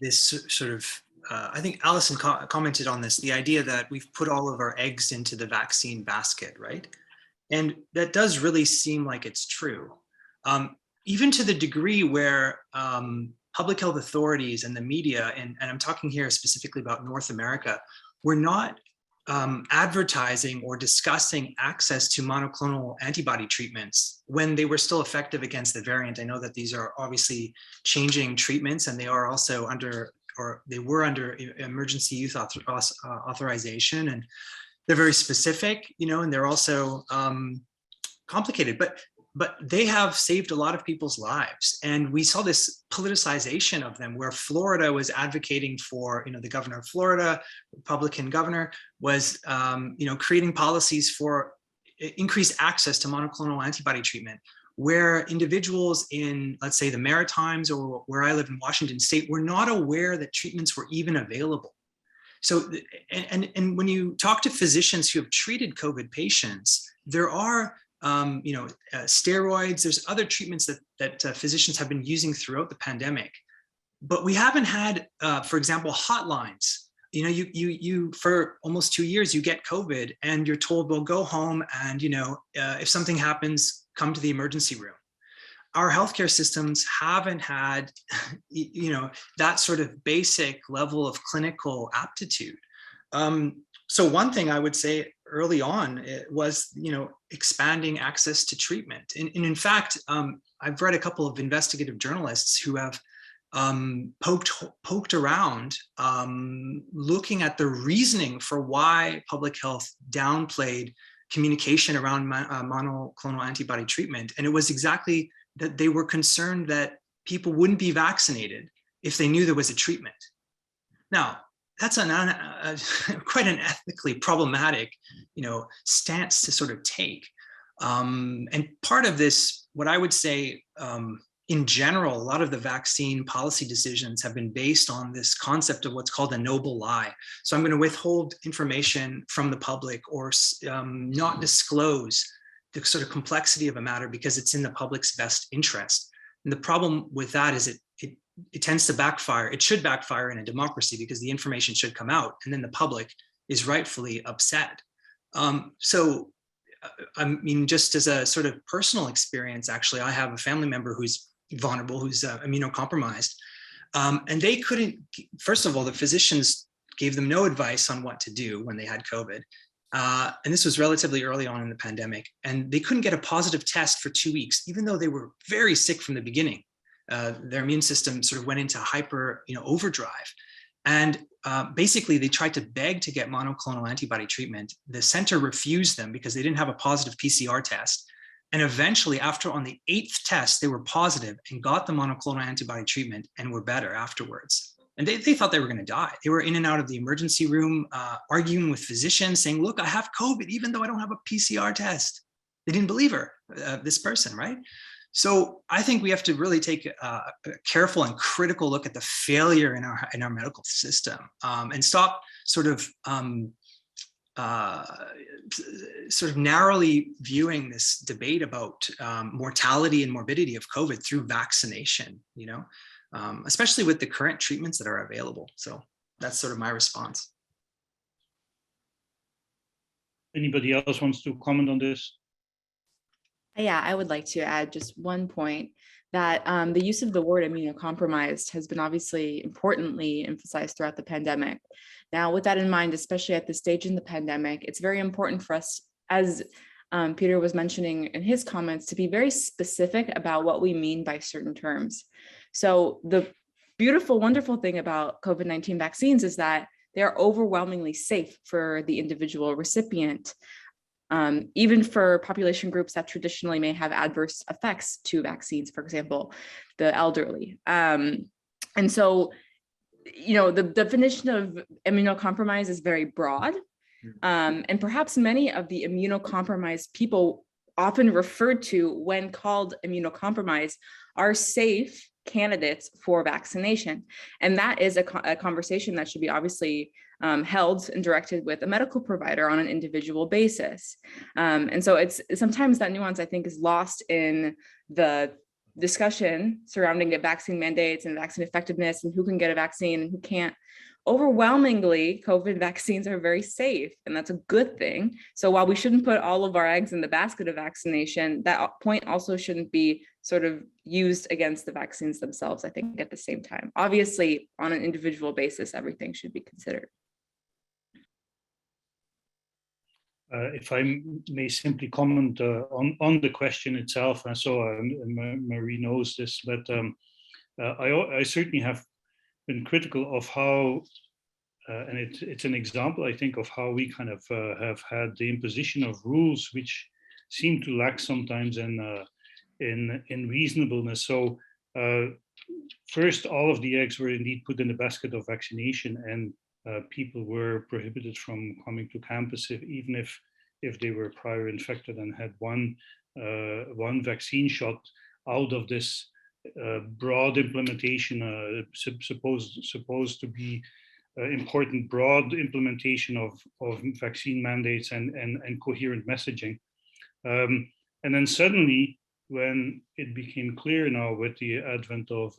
this sort of, I think Alison commented on this, the idea that we've put all of our eggs into the vaccine basket, right? And that does really seem like it's true. Even to the degree where public health authorities and the media, and I'm talking here specifically about North America, were not advertising or discussing access to monoclonal antibody treatments when they were still effective against the variant. I know that these are obviously changing treatments, and they are also they were under emergency use authorization, and they're very specific, and they're also complicated, but they have saved a lot of people's lives. And we saw this politicization of them where Florida was advocating for, the governor of Florida, Republican governor, was, creating policies for increased access to monoclonal antibody treatment, where individuals in, let's say, the Maritimes or where I live in Washington State were not aware that treatments were even available. So, and when you talk to physicians who have treated COVID patients, there are steroids, there's other treatments that physicians have been using throughout the pandemic, but we haven't had, for example, hotlines. You for almost 2 years, you get COVID and you're told, well, go home and, if something happens, come to the emergency room. Our healthcare systems haven't had, that sort of basic level of clinical aptitude. So one thing I would say early on was, expanding access to treatment. And in fact, I've read a couple of investigative journalists who have poked around, looking at the reasoning for why public health downplayed communication around monoclonal antibody treatment. And it was exactly that they were concerned that people wouldn't be vaccinated if they knew there was a treatment. Now, that's quite an ethically problematic, stance to sort of take. And part of this, what I would say, in general, a lot of the vaccine policy decisions have been based on this concept of what's called a noble lie. So I'm going to withhold information from the public or not disclose the sort of complexity of a matter because it's in the public's best interest. And the problem with that is it tends to backfire. It should backfire in a democracy because the information should come out and then the public is rightfully upset. So, I mean, just as a sort of personal experience, actually, I have a family member who's vulnerable, who's immunocompromised. And they couldn't, first of all, the physicians gave them no advice on what to do when they had COVID. And this was relatively early on in the pandemic. And they couldn't get a positive test for 2 weeks, even though they were very sick from the beginning. Their immune system sort of went into hyper, overdrive. And basically, they tried to beg to get monoclonal antibody treatment. The center refused them because they didn't have a positive PCR test. And eventually, after on the 8th test, they were positive and got the monoclonal antibody treatment and were better afterwards. And they thought they were going to die. They were in and out of the emergency room, arguing with physicians, saying, look, I have COVID, even though I don't have a PCR test. They didn't believe her, this person, right? So I think we have to really take a careful and critical look at the failure in our medical system, and stop sort of narrowly viewing this debate about mortality and morbidity of COVID through vaccination, especially with the current treatments that are available. So that's sort of my response. Anybody else wants to comment on this? Yeah, I would like to add just one point that the use of the word immunocompromised has been obviously importantly emphasized throughout the pandemic. Now, with that in mind, especially at this stage in the pandemic, it's very important for us, as Peter was mentioning in his comments, to be very specific about what we mean by certain terms. So the beautiful, wonderful thing about COVID-19 vaccines is that they are overwhelmingly safe for the individual recipient, even for population groups that traditionally may have adverse effects to vaccines, for example, the elderly. And so, the definition of immunocompromised is very broad. And perhaps many of the immunocompromised people often referred to when called immunocompromised are safe candidates for vaccination. And that is a conversation that should be obviously held and directed with a medical provider on an individual basis. And so it's sometimes that nuance, I think, is lost in the discussion surrounding the vaccine mandates and vaccine effectiveness and who can get a vaccine and who can't. Overwhelmingly, COVID vaccines are very safe, and that's a good thing. So while we shouldn't put all of our eggs in the basket of vaccination, that point also shouldn't be sort of used against the vaccines themselves, I think, at the same time. Obviously, on an individual basis, everything should be considered. If I may simply comment on the question itself, and so Marie knows this, but I certainly have been critical of how, and it's an example, I think, of how we kind of have had the imposition of rules which seem to lack sometimes in reasonableness. So first, all of the eggs were indeed put in the basket of vaccination, and people were prohibited from coming to campus even if they were prior infected and had one vaccine shot out of this broad implementation, supposed to be important broad implementation of vaccine mandates and coherent messaging. And then suddenly, when it became clear now with the advent of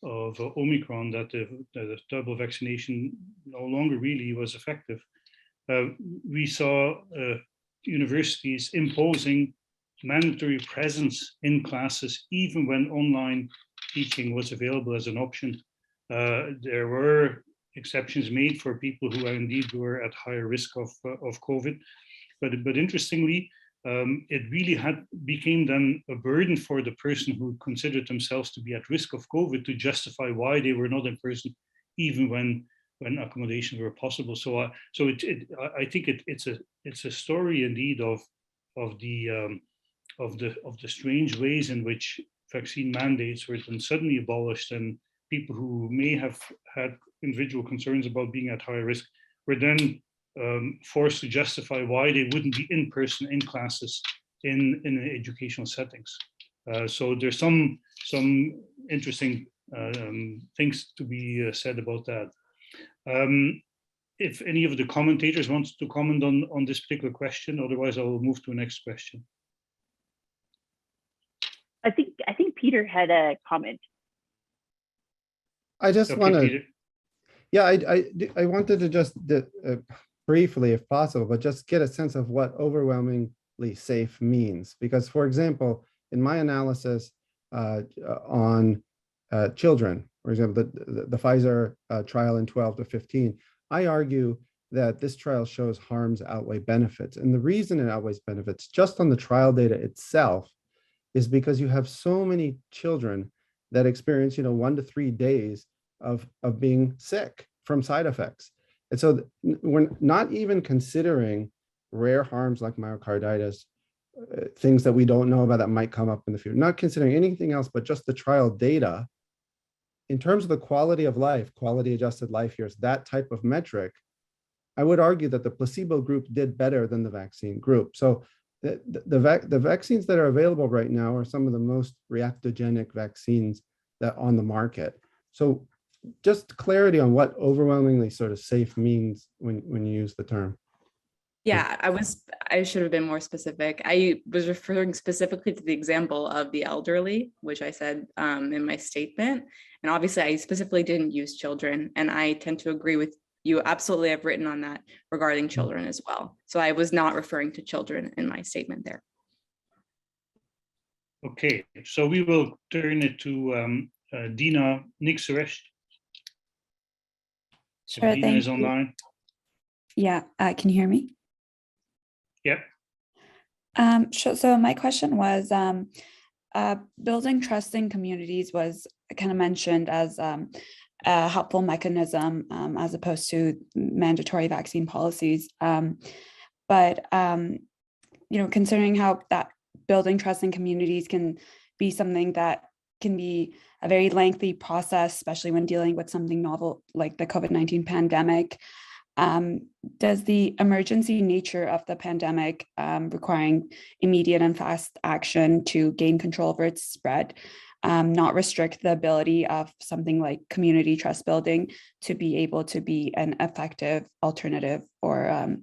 Omicron that the double vaccination no longer really was effective, we saw universities imposing mandatory presence in classes even when online teaching was available as an option. There were exceptions made for people who indeed were at higher risk of COVID, but interestingly, it really became then a burden for the person who considered themselves to be at risk of COVID to justify why they were not in person, even when accommodations were possible. So I think it's a story indeed of the strange ways in which vaccine mandates were then suddenly abolished, and people who may have had individual concerns about being at high risk were then forced to justify why they wouldn't be in person in classes in educational settings. So there's some interesting things to be said about that. If any of the commentators wants to comment on this particular question, otherwise I will move to the next question. I think Peter had a comment. I just want to, yeah, I wanted to just briefly, if possible, but just get a sense of what overwhelmingly safe means. Because, for example, in my analysis on children, for example, the Pfizer trial in 12 to 15, I argue that this trial shows harms outweigh benefits. And the reason it outweighs benefits just on the trial data itself is because you have so many children that experience, 1 to 3 days of being sick from side effects. And so we're not even considering rare harms like myocarditis things that we don't know about that might come up in the future, not considering anything else, but just the trial data, in terms of the quality of life, quality adjusted life years, that type of metric, I would argue that the placebo group did better than the vaccine group. So the vaccines that are available right now are some of the most reactogenic vaccines that on the market. So just clarity on what overwhelmingly sort of safe means when you use the term. Yeah, I should have been more specific. I was referring specifically to the example of the elderly, which I said in my statement. And obviously I specifically didn't use children, and I tend to agree with you. Absolutely, I've written on that regarding children as well. So I was not referring to children in my statement there. Okay, so we will turn it to Dina Nixerecht. Sure, Dina is online. Yeah, can you hear me? Yep. Sure. So my question was, building trust in communities was kind of mentioned as a helpful mechanism as opposed to mandatory vaccine policies. But considering how that building trust in communities can be something that can be a very lengthy process, especially when dealing with something novel like the COVID-19 pandemic. Does the emergency nature of the pandemic requiring immediate and fast action to gain control over its spread not restrict the ability of something like community trust building to be able to be an effective alternative or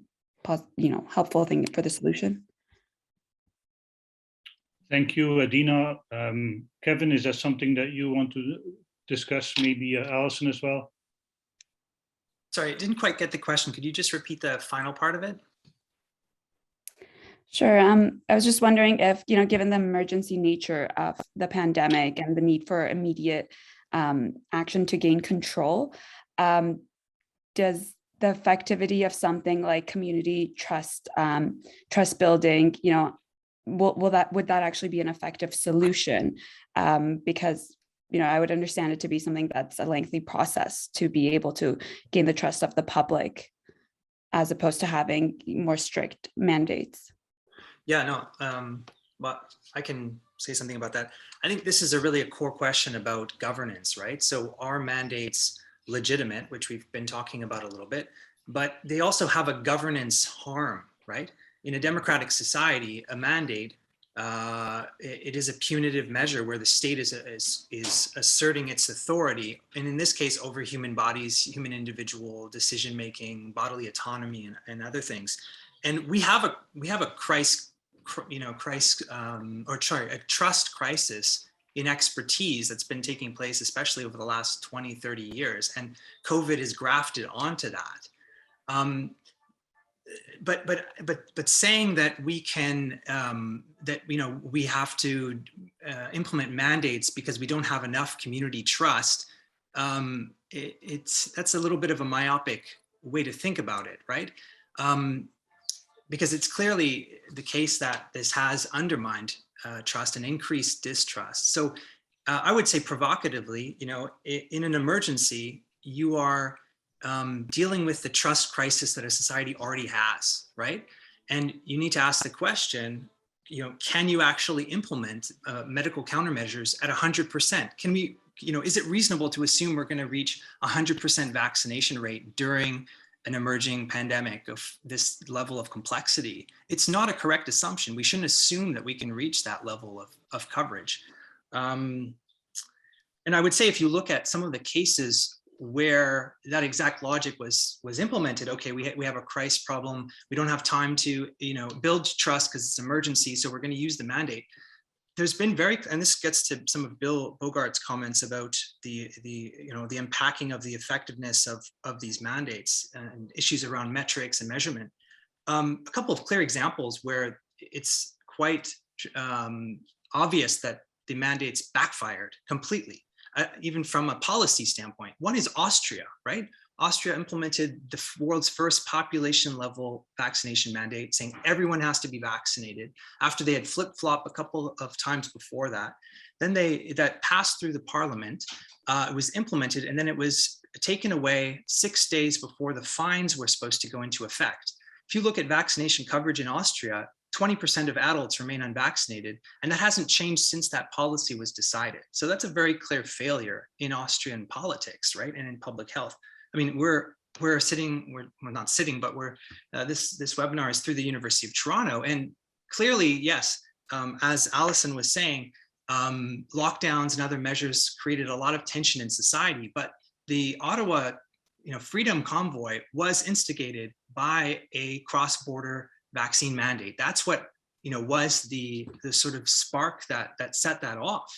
helpful thing for the solution? Thank you, Dina. Kevin, is that something that you want to discuss? Maybe Alison as well? Sorry, I didn't quite get the question. Could you just repeat the final part of it? Sure. I was just wondering if, given the emergency nature of the pandemic and the need for immediate action to gain control, does the effectivity of something like community trust building, would that actually be an effective solution? Because I would understand it to be something that's a lengthy process to be able to gain the trust of the public, as opposed to having more strict mandates. Yeah, no, well, I can say something about that. I think this is really a core question about governance, right? So are mandates legitimate, which we've been talking about a little bit, but they also have a governance harm, right? In a democratic society, a mandate, it is a punitive measure where the state is asserting its authority, and in this case, over human bodies, human individual decision-making, bodily autonomy, and other things. And we have a trust crisis in expertise that's been taking place, especially over the last 20, 30 years, and COVID is grafted onto that. But saying that we can we have to implement mandates because we don't have enough community trust, that's a little bit of a myopic way to think about it, right? Because it's clearly the case that this has undermined trust and increased distrust. So I would say provocatively, in an emergency, you are dealing with the trust crisis that a society already has, right? And you need to ask the question, can you actually implement medical countermeasures at 100%? Can we, is it reasonable to assume we're going to reach 100% vaccination rate during an emerging pandemic of this level of complexity? It's not a correct assumption. We shouldn't assume that we can reach that level of coverage. And I would say if you look at some of the cases where that exact logic was implemented, okay, we have a crisis problem, we don't have time to build trust because it's emergency, so we're going to use the mandate. There's been and this gets to some of Bill Bogart's comments about the impacting of the effectiveness of these mandates and issues around metrics and measurement. A couple of clear examples where it's quite obvious that the mandates backfired completely. Even from a policy standpoint. One is Austria, right? Austria implemented the world's first population level vaccination mandate, saying everyone has to be vaccinated, after they had flip-flopped a couple of times before that. Then that passed through the parliament, it was implemented, and then it was taken away 6 days before the fines were supposed to go into effect. If you look at vaccination coverage in Austria, 20% of adults remain unvaccinated, and that hasn't changed since that policy was decided. So that's a very clear failure in Austrian politics, right, and in public health. I mean, we're not sitting, but this webinar is through the University of Toronto, and clearly, yes, as Alison was saying, lockdowns and other measures created a lot of tension in society, but the Ottawa, Freedom Convoy was instigated by a cross-border vaccine mandate. That's what was the sort of spark that set that off.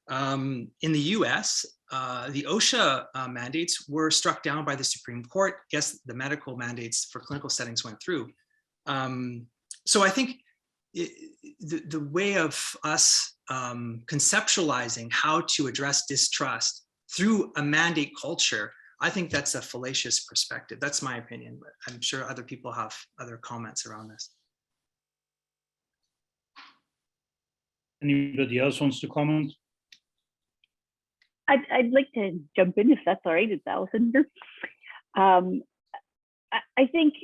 In the U.S., the OSHA mandates were struck down by the Supreme Court. Yes, the medical mandates for clinical settings went through. So I think the way of us conceptualizing how to address distrust through a mandate culture, I think that's a fallacious perspective. That's my opinion, but I'm sure other people have other comments around this. Anybody else wants to comment? I'd like to jump in if that's all right. It's Alison here. I think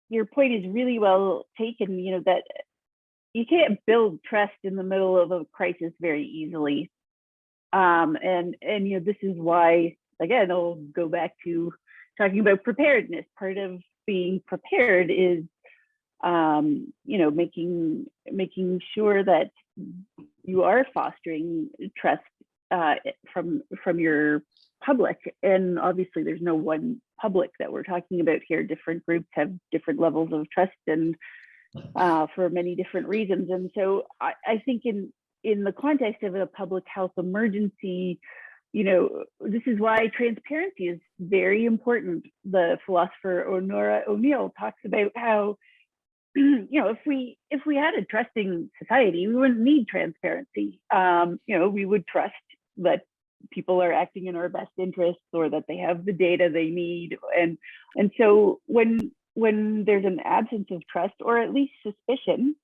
your point is really well taken, that you can't build trust in the middle of a crisis very easily. And this is why, again, I'll go back to talking about preparedness. Part of being prepared is, making sure that you are fostering trust from your public. And obviously there's no one public that we're talking about here. Different groups have different levels of trust, and for many different reasons. And so I think in the context of a public health emergency, this is why transparency is very important. The philosopher Honora O'Neill talks about how, if we had a trusting society, we wouldn't need transparency. We would trust that people are acting in our best interests, or that they have the data they need. And so when there's an absence of trust, or at least suspicion,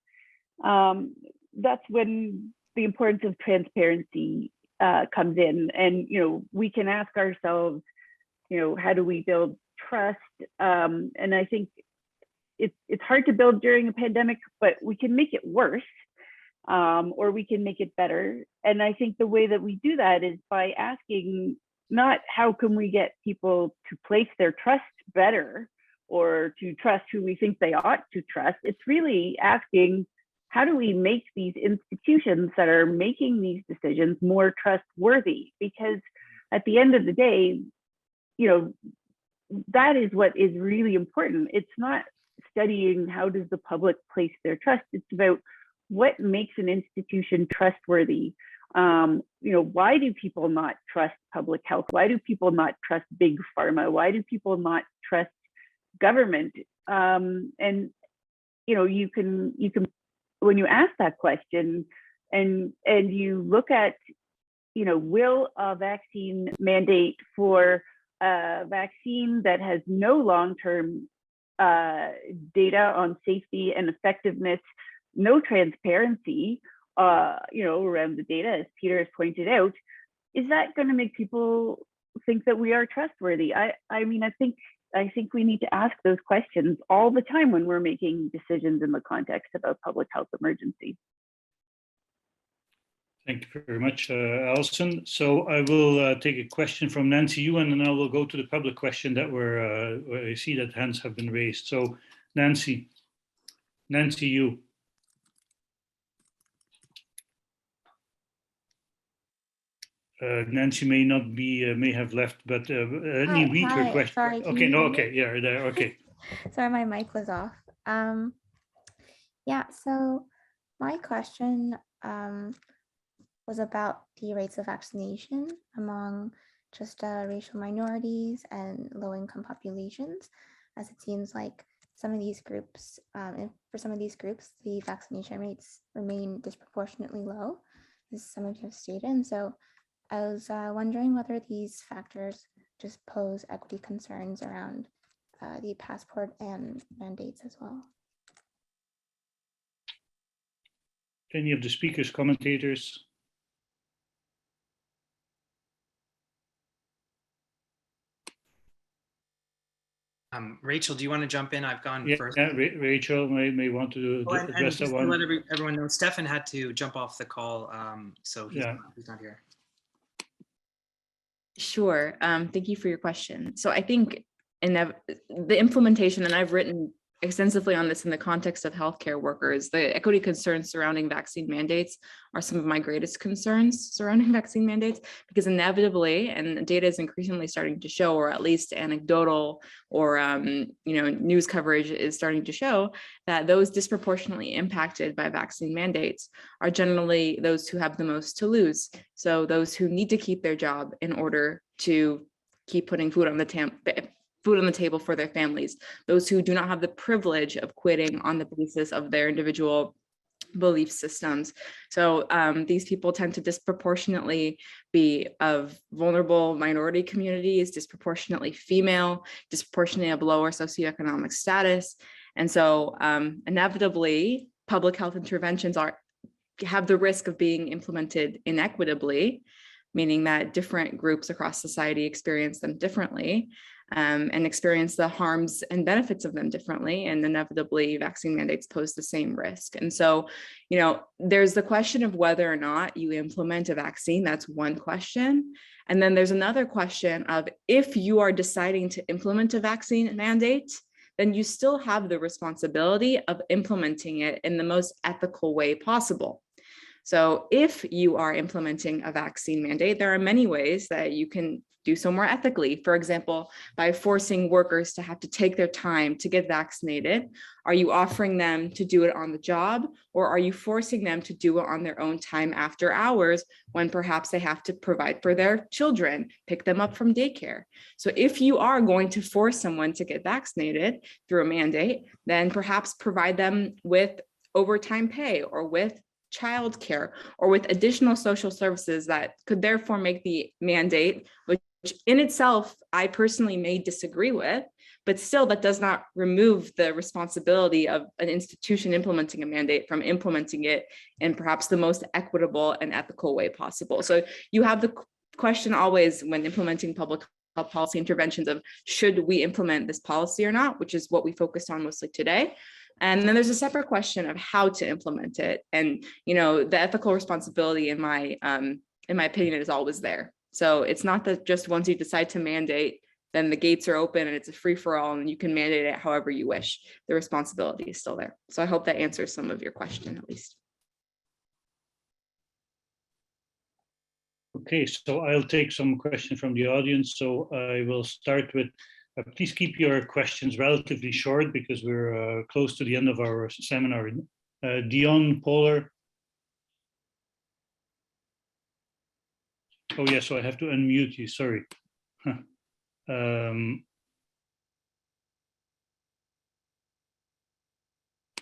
that's when the importance of transparency comes in. And we can ask ourselves, how do we build trust? And I think it's hard to build during a pandemic, but we can make it worse, or we can make it better. And I think the way that we do that is by asking not how can we get people to place their trust better, or to trust who we think they ought to trust. It's really asking, how do we make these institutions that are making these decisions more trustworthy? Because at the end of the day, that is what is really important. It's not studying how does the public place their trust. It's about what makes an institution trustworthy. Why do people not trust public health? Why do people not trust big pharma? Why do people not trust government? And you can when you ask that question and you look at, will a vaccine mandate for a vaccine that has no long-term data on safety and effectiveness, no transparency, around the data, as Peter has pointed out, is that going to make people think that we are trustworthy? I think we need to ask those questions all the time when we're making decisions in the context of a public health emergency. Thank you very much, Alison. So I will take a question from Nancy Yu, and then I will go to the public question that where I see that hands have been raised. So Nancy Yu. Nancy may not be, may have left, but let me read her question. Sorry, okay, no, okay, yeah, there, okay. Sorry, my mic was off. Yeah, so my question was about the rates of vaccination among just racial minorities and low-income populations, as it seems like some of these groups, for some of these groups, the vaccination rates remain disproportionately low, as some of you have stated. And so I was wondering whether these factors just pose equity concerns around the passport and mandates as well. Any of the speakers, commentators? Rachel, do you want to jump in? I've gone first. Yeah, Rachel may want to and address that just one. to let everyone know, Stefan had to jump off the call, so he's not here. Sure. Thank you for your question. So I think in the implementation, and I've written extensively on this in the context of healthcare workers, the equity concerns surrounding vaccine mandates are some of my greatest concerns surrounding vaccine mandates, because inevitably, and data is increasingly starting to show, or at least anecdotal or news coverage is starting to show, that those disproportionately impacted by vaccine mandates are generally those who have the most to lose. So those who need to keep their job in order to keep putting food on the table for their families, those who do not have the privilege of quitting on the basis of their individual belief systems. So these people tend to disproportionately be of vulnerable minority communities, disproportionately female, disproportionately of lower socioeconomic status. And so inevitably, public health interventions have the risk of being implemented inequitably, meaning that different groups across society experience them differently. And experience the harms and benefits of them differently. And inevitably, vaccine mandates pose the same risk. And so, there's the question of whether or not you implement a vaccine. That's one question. And then there's another question of, if you are deciding to implement a vaccine mandate, then you still have the responsibility of implementing it in the most ethical way possible. So if you are implementing a vaccine mandate, there are many ways that you can do so more ethically. For example, by forcing workers to have to take their time to get vaccinated. Are you offering them to do it on the job, or are you forcing them to do it on their own time after hours, when perhaps they have to provide for their children, pick them up from daycare? So if you are going to force someone to get vaccinated through a mandate, then perhaps provide them with overtime pay, or with childcare, or with additional social services that could therefore make the mandate, which in itself I personally may disagree with, but still that does not remove the responsibility of an institution implementing a mandate from implementing it in perhaps the most equitable and ethical way possible. So you have the question always when implementing public health policy interventions of, should we implement this policy or not, which is what we focused on mostly today. And then there's a separate question of how to implement it. And, the ethical responsibility in my opinion is always there. So it's not that just once you decide to mandate, then the gates are open and it's a free for all and you can mandate it however you wish. The responsibility is still there. So I hope that answers some of your question at least. Okay, so I'll take some questions from the audience. So I will start with, please keep your questions relatively short because we're close to the end of our seminar. Dion Polar. Oh yeah, so I have to unmute you, sorry. I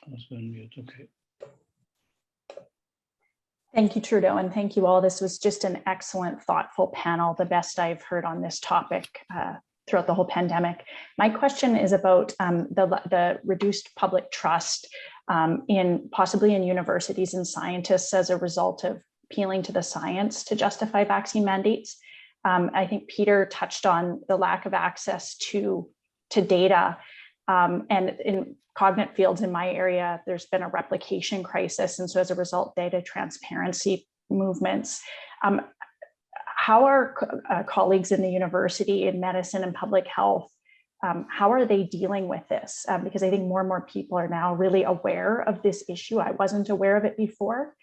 was unmute, okay. Thank you, Trudo, and thank you all. This was just an excellent, thoughtful panel, the best I've heard on this topic throughout the whole pandemic. My question is about the reduced public trust possibly in universities and scientists as a result of appealing to the science to justify vaccine mandates. I think Peter touched on the lack of access to data, and in cognate fields in my area, there's been a replication crisis. And so as a result, data transparency movements. How are colleagues in the university in medicine and public health, how are they dealing with this? Because I think more and more people are now really aware of this issue. I wasn't aware of it before.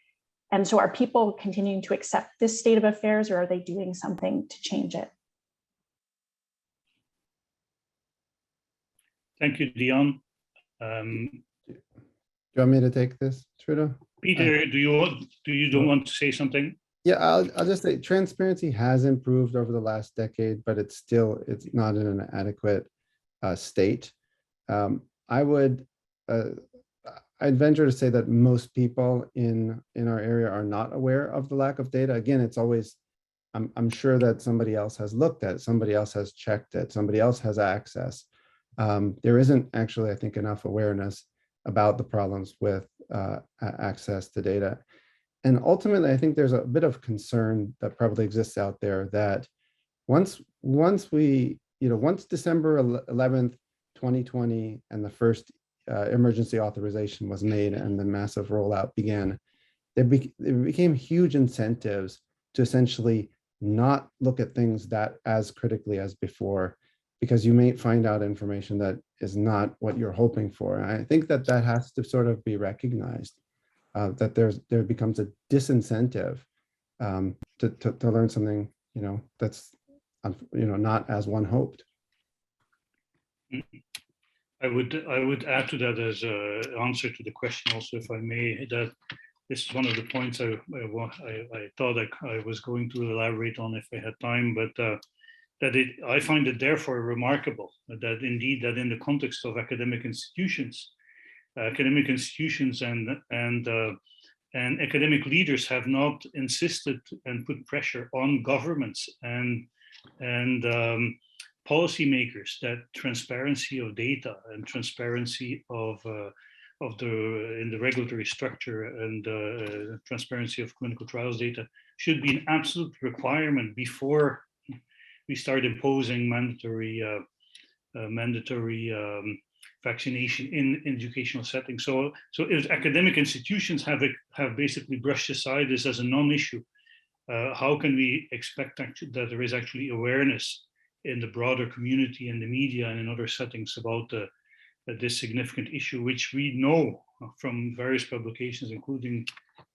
And so are people continuing to accept this state of affairs, or are they doing something to change it? Thank you, Dion. Do you want me to take this, Trudo? Peter, do you want to say something? Yeah, I'll just say transparency has improved over the last decade, but it's not in an adequate state. I'd venture to say that most people in our area are not aware of the lack of data. Again, it's always, I'm sure that somebody else has looked at it, somebody else has checked it, somebody else has access. There isn't actually, I think, enough awareness about the problems with access to data. And ultimately, I think there's a bit of concern that probably exists out there that once December 11th, 2020 and the first emergency authorization was made and the massive rollout began, there became huge incentives to essentially not look at things that as critically as before, because you may find out information that is not what you're hoping for. And I think that that has to sort of be recognized, that there becomes a disincentive to learn something, that's, not as one hoped. I would add to that as an answer to the question also, if I may, that this is one of the points I thought I was going to elaborate on if I had time, but I find it therefore remarkable that indeed that in the context of academic institutions and academic leaders have not insisted and put pressure on governments and policymakers that transparency of data and transparency in the regulatory structure and transparency of clinical trials data should be an absolute requirement before we start imposing mandatory vaccination in educational settings. So if academic institutions have basically brushed aside this as a non-issue, how can we expect that there is actually awareness in the broader community and the media and in other settings about this significant issue, which we know from various publications, including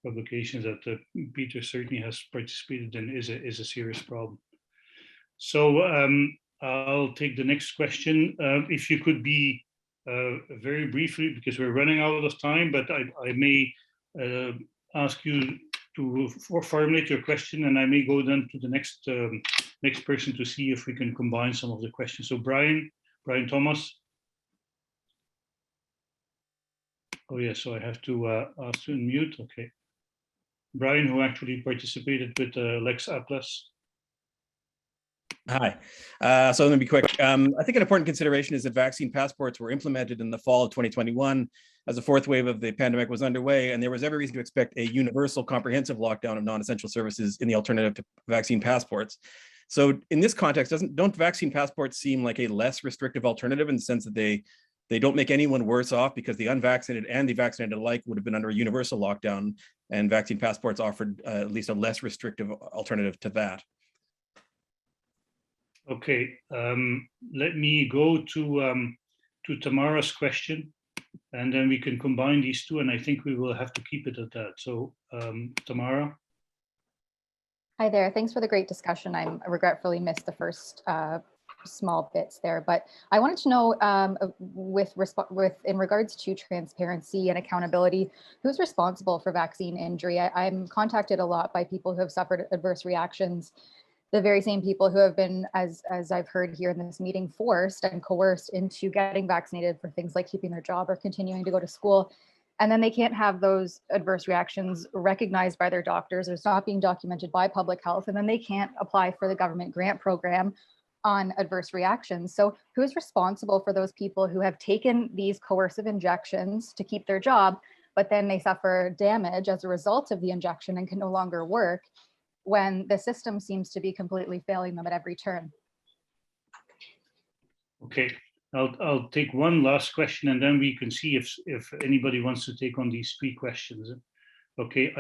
publications that Peter certainly has participated in, is a serious problem. So I'll take the next question. If you could be very briefly, because we're running out of time, but I may ask you to formulate your question, and I may go then to the next person to see if we can combine some of the questions. So Brian Thomas. Oh yeah, so I have to ask to unmute. Okay. Brian, who actually participated with Lex Atlas. Hi. So let me be quick. I think an important consideration is that vaccine passports were implemented in the fall of 2021 as the fourth wave of the pandemic was underway, and there was every reason to expect a universal comprehensive lockdown of non-essential services in the alternative to vaccine passports. So in this context, don't vaccine passports seem like a less restrictive alternative in the sense that they don't make anyone worse off, because the unvaccinated and the vaccinated alike would have been under a universal lockdown, and vaccine passports offered at least a less restrictive alternative to that. Okay, let me go to Tamara's question, and then we can combine these two, and I think we will have to keep it at that. So Tamara. Hi there, thanks for the great discussion. I regretfully missed the first small bits there, but I wanted to know in regards to transparency and accountability, who's responsible for vaccine injury? I'm contacted a lot by people who have suffered adverse reactions, the very same people who have been, as I've heard here in this meeting, forced and coerced into getting vaccinated for things like keeping their job or continuing to go to school. And then they can't have those adverse reactions recognized by their doctors. It's not being documented by public health, and then they can't apply for the government grant program on adverse reactions. So who's responsible for those people who have taken these coercive injections to keep their job, but then they suffer damage as a result of the injection and can no longer work, when the system seems to be completely failing them at every turn? Okay, I'll take one last question, and then we can see if anybody wants to take on these three questions. Okay,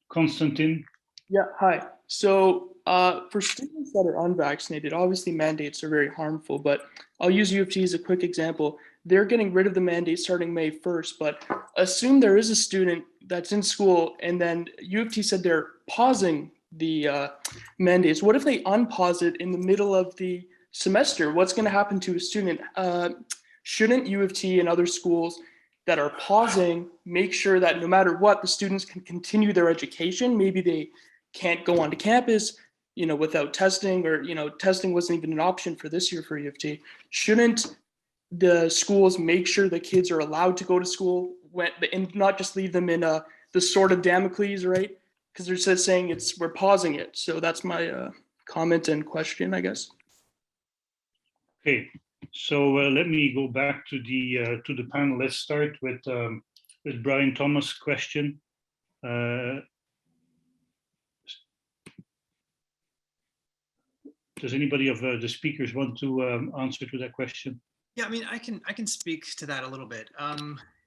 Konstantin. Yeah, hi. So for students that are unvaccinated, obviously mandates are very harmful, but I'll use U of T as a quick example. They're getting rid of the mandate starting May 1st, but assume there is a student that's in school and then U of T said they're pausing the mandates. What if they unpause it in the middle of the semester? What's going to happen to a student? Shouldn't U of T and other schools that are pausing make sure that no matter what, the students can continue their education? Maybe they can't go onto campus, without testing, or, testing wasn't even an option for this year for U of T. Shouldn't the schools make sure the kids are allowed to go to school and not just leave them in the sword of Damocles, right? Because they're just saying we're pausing it. So that's my comment and question, I guess. Okay, so let me go back to the panel. Let's start with Brian Thomas' question. Does anybody of the speakers want to answer to that question? Yeah, I mean, I can speak to that a little bit.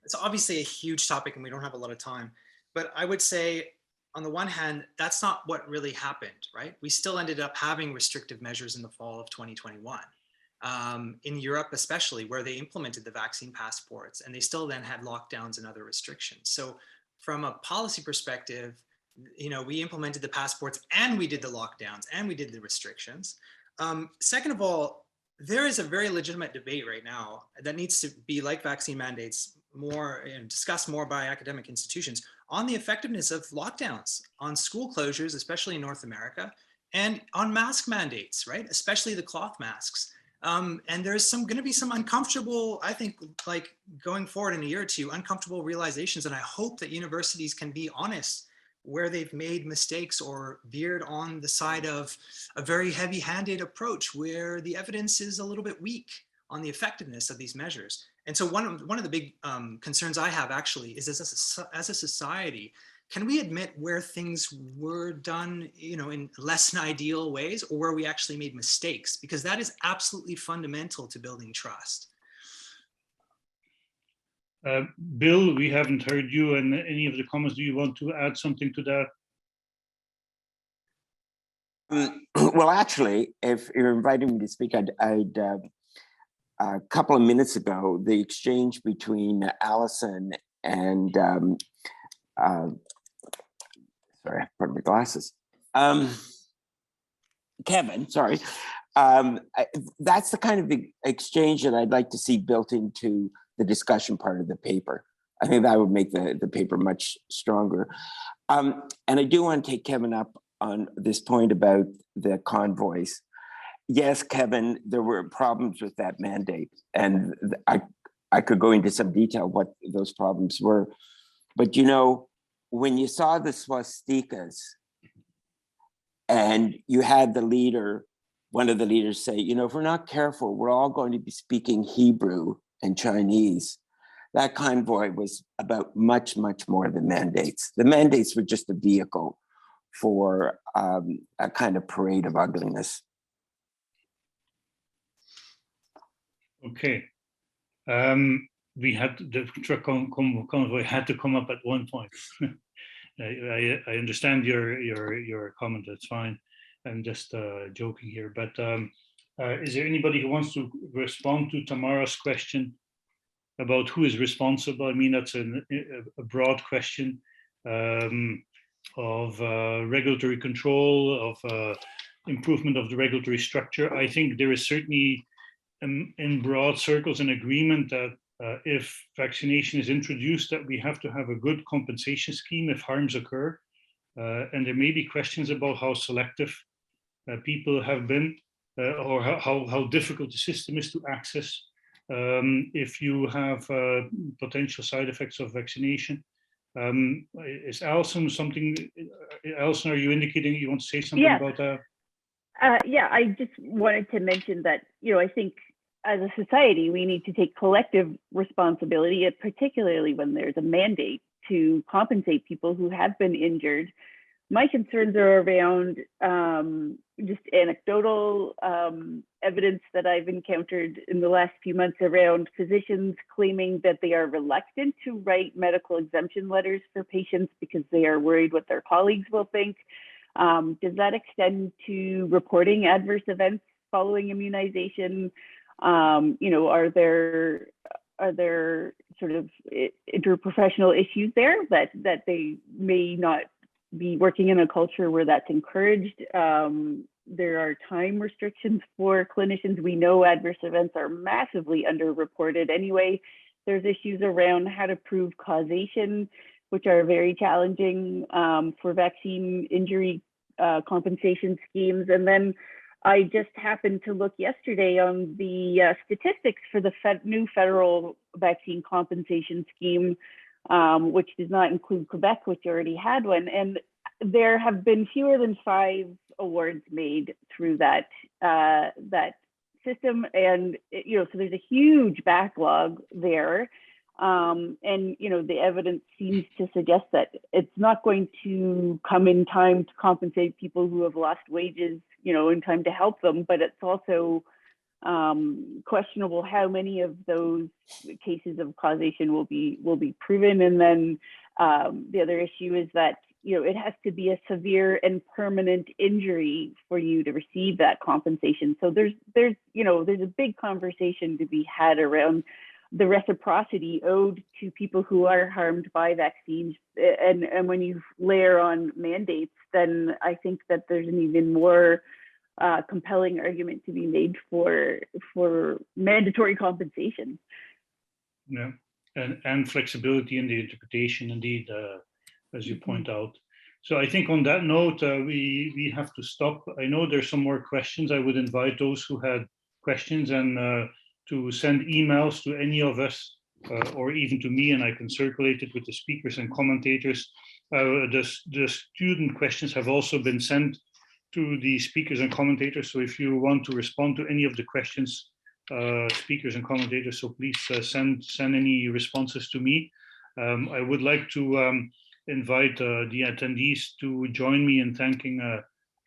It's obviously a huge topic and we don't have a lot of time, but I would say on the one hand, that's not what really happened, right? We still ended up having restrictive measures in the fall of 2021. In Europe, especially where they implemented the vaccine passports and they still then had lockdowns and other restrictions. So from a policy perspective, we implemented the passports and we did the lockdowns and we did the restrictions. Second of all, there is a very legitimate debate right now that needs to be, like vaccine mandates, more discussed more by academic institutions on the effectiveness of lockdowns, on school closures, especially in North America, and on mask mandates, right? Especially the cloth masks. And there's going to be some uncomfortable, I think, like going forward in a year or two, uncomfortable realizations. And I hope that universities can be honest where they've made mistakes or veered on the side of a very heavy-handed approach where the evidence is a little bit weak on the effectiveness of these measures. And so one of the big concerns I have actually is as a society, can we admit where things were done, in less than ideal ways, or where we actually made mistakes? Because that is absolutely fundamental to building trust. Bill, we haven't heard you and any of the comments. Do you want to add something to that? Well, actually, if you're inviting me to speak, I'd a couple of minutes ago, the exchange between Alison and sorry, pardon my glasses. Kevin, sorry. That's the kind of exchange that I'd like to see built into the discussion part of the paper. I think that would make the paper much stronger. And I do want to take Kevin up on this point about the convoys. Yes, Kevin, there were problems with that mandate. And I could go into some detail what those problems were. But when you saw the swastikas and you had one of the leaders say, if we're not careful, we're all going to be speaking Hebrew and Chinese. That convoy was about much, much more than mandates. The mandates were just a vehicle for a kind of parade of ugliness. Okay. We had the truck convoy had to come up at one point. I understand your comment. That's fine. I'm just joking here. But is there anybody who wants to respond to Tamara's question about who is responsible? I mean, that's a broad question of regulatory control, of improvement of the regulatory structure. I think there is certainly in broad circles an agreement that if vaccination is introduced, that we have to have a good compensation scheme if harms occur. And there may be questions about how selective people have been or how difficult the system is to access if you have potential side effects of vaccination. Is Alison Alison, are you indicating you want to say something about that? Yeah, I just wanted to mention that, I think as a society, we need to take collective responsibility, particularly when there's a mandate to compensate people who have been injured. My concerns are around just anecdotal evidence that I've encountered in the last few months around physicians claiming that they are reluctant to write medical exemption letters for patients because they are worried what their colleagues will think. Does that extend to reporting adverse events following immunization? Are there sort of interprofessional issues there that they may not be working in a culture where that's encouraged? There are time restrictions for clinicians. We know adverse events are massively underreported anyway. There's issues around how to prove causation, which are very challenging for vaccine injury compensation schemes. And then I just happened to look yesterday on the statistics for the new federal vaccine compensation scheme, which does not include Quebec, which already had one. And there have been fewer than 5 awards made through that system. And, so there's a huge backlog there. And, the evidence seems to suggest that it's not going to come in time to compensate people who have lost wages, in time to help them, but it's also questionable how many of those cases of causation will be proven. And then the other issue is that, it has to be a severe and permanent injury for you to receive that compensation. So there's a big conversation to be had around the reciprocity owed to people who are harmed by vaccines. And when you layer on mandates, then I think that there's an even more compelling argument to be made for mandatory compensation. Yeah, and flexibility in the interpretation, indeed, as you point out. So I think on that note, we have to stop. I know there's some more questions. I would invite those who had questions and to send emails to any of us or even to me, and I can circulate it with the speakers and commentators. The student questions have also been sent to the speakers and commentators. So if you want to respond to any of the questions, speakers and commentators, so please send any responses to me. I would like to invite the attendees to join me in thanking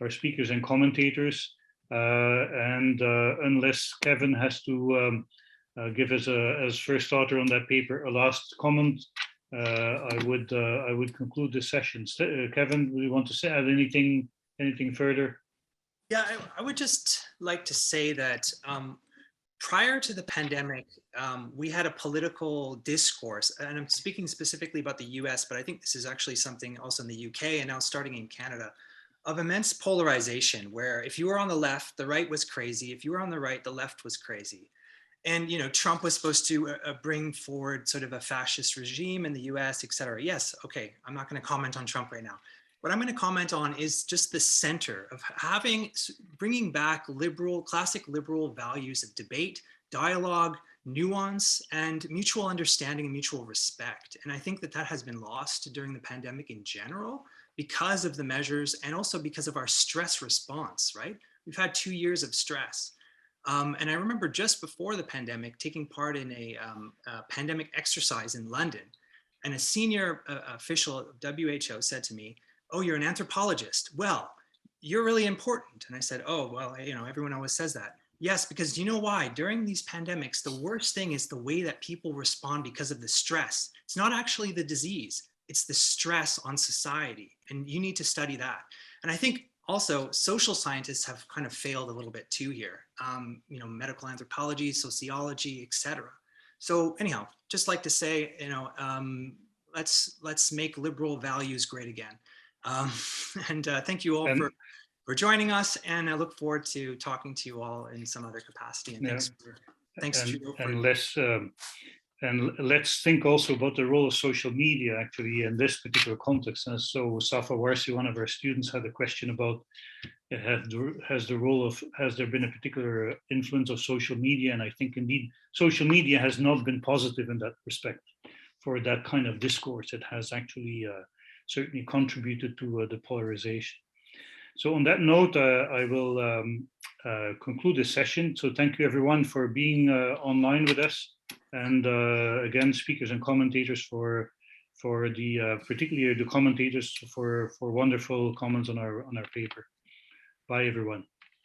our speakers and commentators. And unless Kevin has to give us as first author on that paper a last comment, I would conclude this session. Kevin, do you want to add anything further? Yeah, I would just like to say that prior to the pandemic, we had a political discourse, and I'm speaking specifically about the US, but I think this is actually something also in the UK and now starting in Canada, of immense polarization, where if you were on the left, the right was crazy. If you were on the right, the left was crazy. And, Trump was supposed to bring forward sort of a fascist regime in the US, et cetera. Yes, okay, I'm not going to comment on Trump right now. What I'm going to comment on is just the center of bringing back classic liberal values of debate, dialogue, nuance, and mutual understanding and mutual respect. And I think that has been lost during the pandemic in general because of the measures and also because of our stress response, right? We've had 2 years of stress. And I remember just before the pandemic taking part in a pandemic exercise in London, and a senior official of WHO said to me, "Oh, you're an anthropologist. Well, you're really important." And I said, "Oh, well, everyone always says that." Yes, because do you know why? During these pandemics, the worst thing is the way that people respond because of the stress. It's not actually the disease, it's the stress on society. And you need to study that. And I think also social scientists have kind of failed a little bit too here. Medical anthropology, sociology, etc. So anyhow, just like to say, let's make liberal values great again. And thank you all for joining us, and I look forward to talking to you all in some other capacity. And thanks Trudo. And let's think also about the role of social media actually in this particular context. And so Safa Warsi, one of our students, had a question about has there been a particular influence of social media? And I think indeed social media has not been positive in that respect for that kind of discourse. It has actually certainly contributed to the polarization. So on that note, I will conclude this session. So thank you everyone for being online with us. And again, speakers and commentators for particularly the commentators for wonderful comments on our paper. Bye everyone.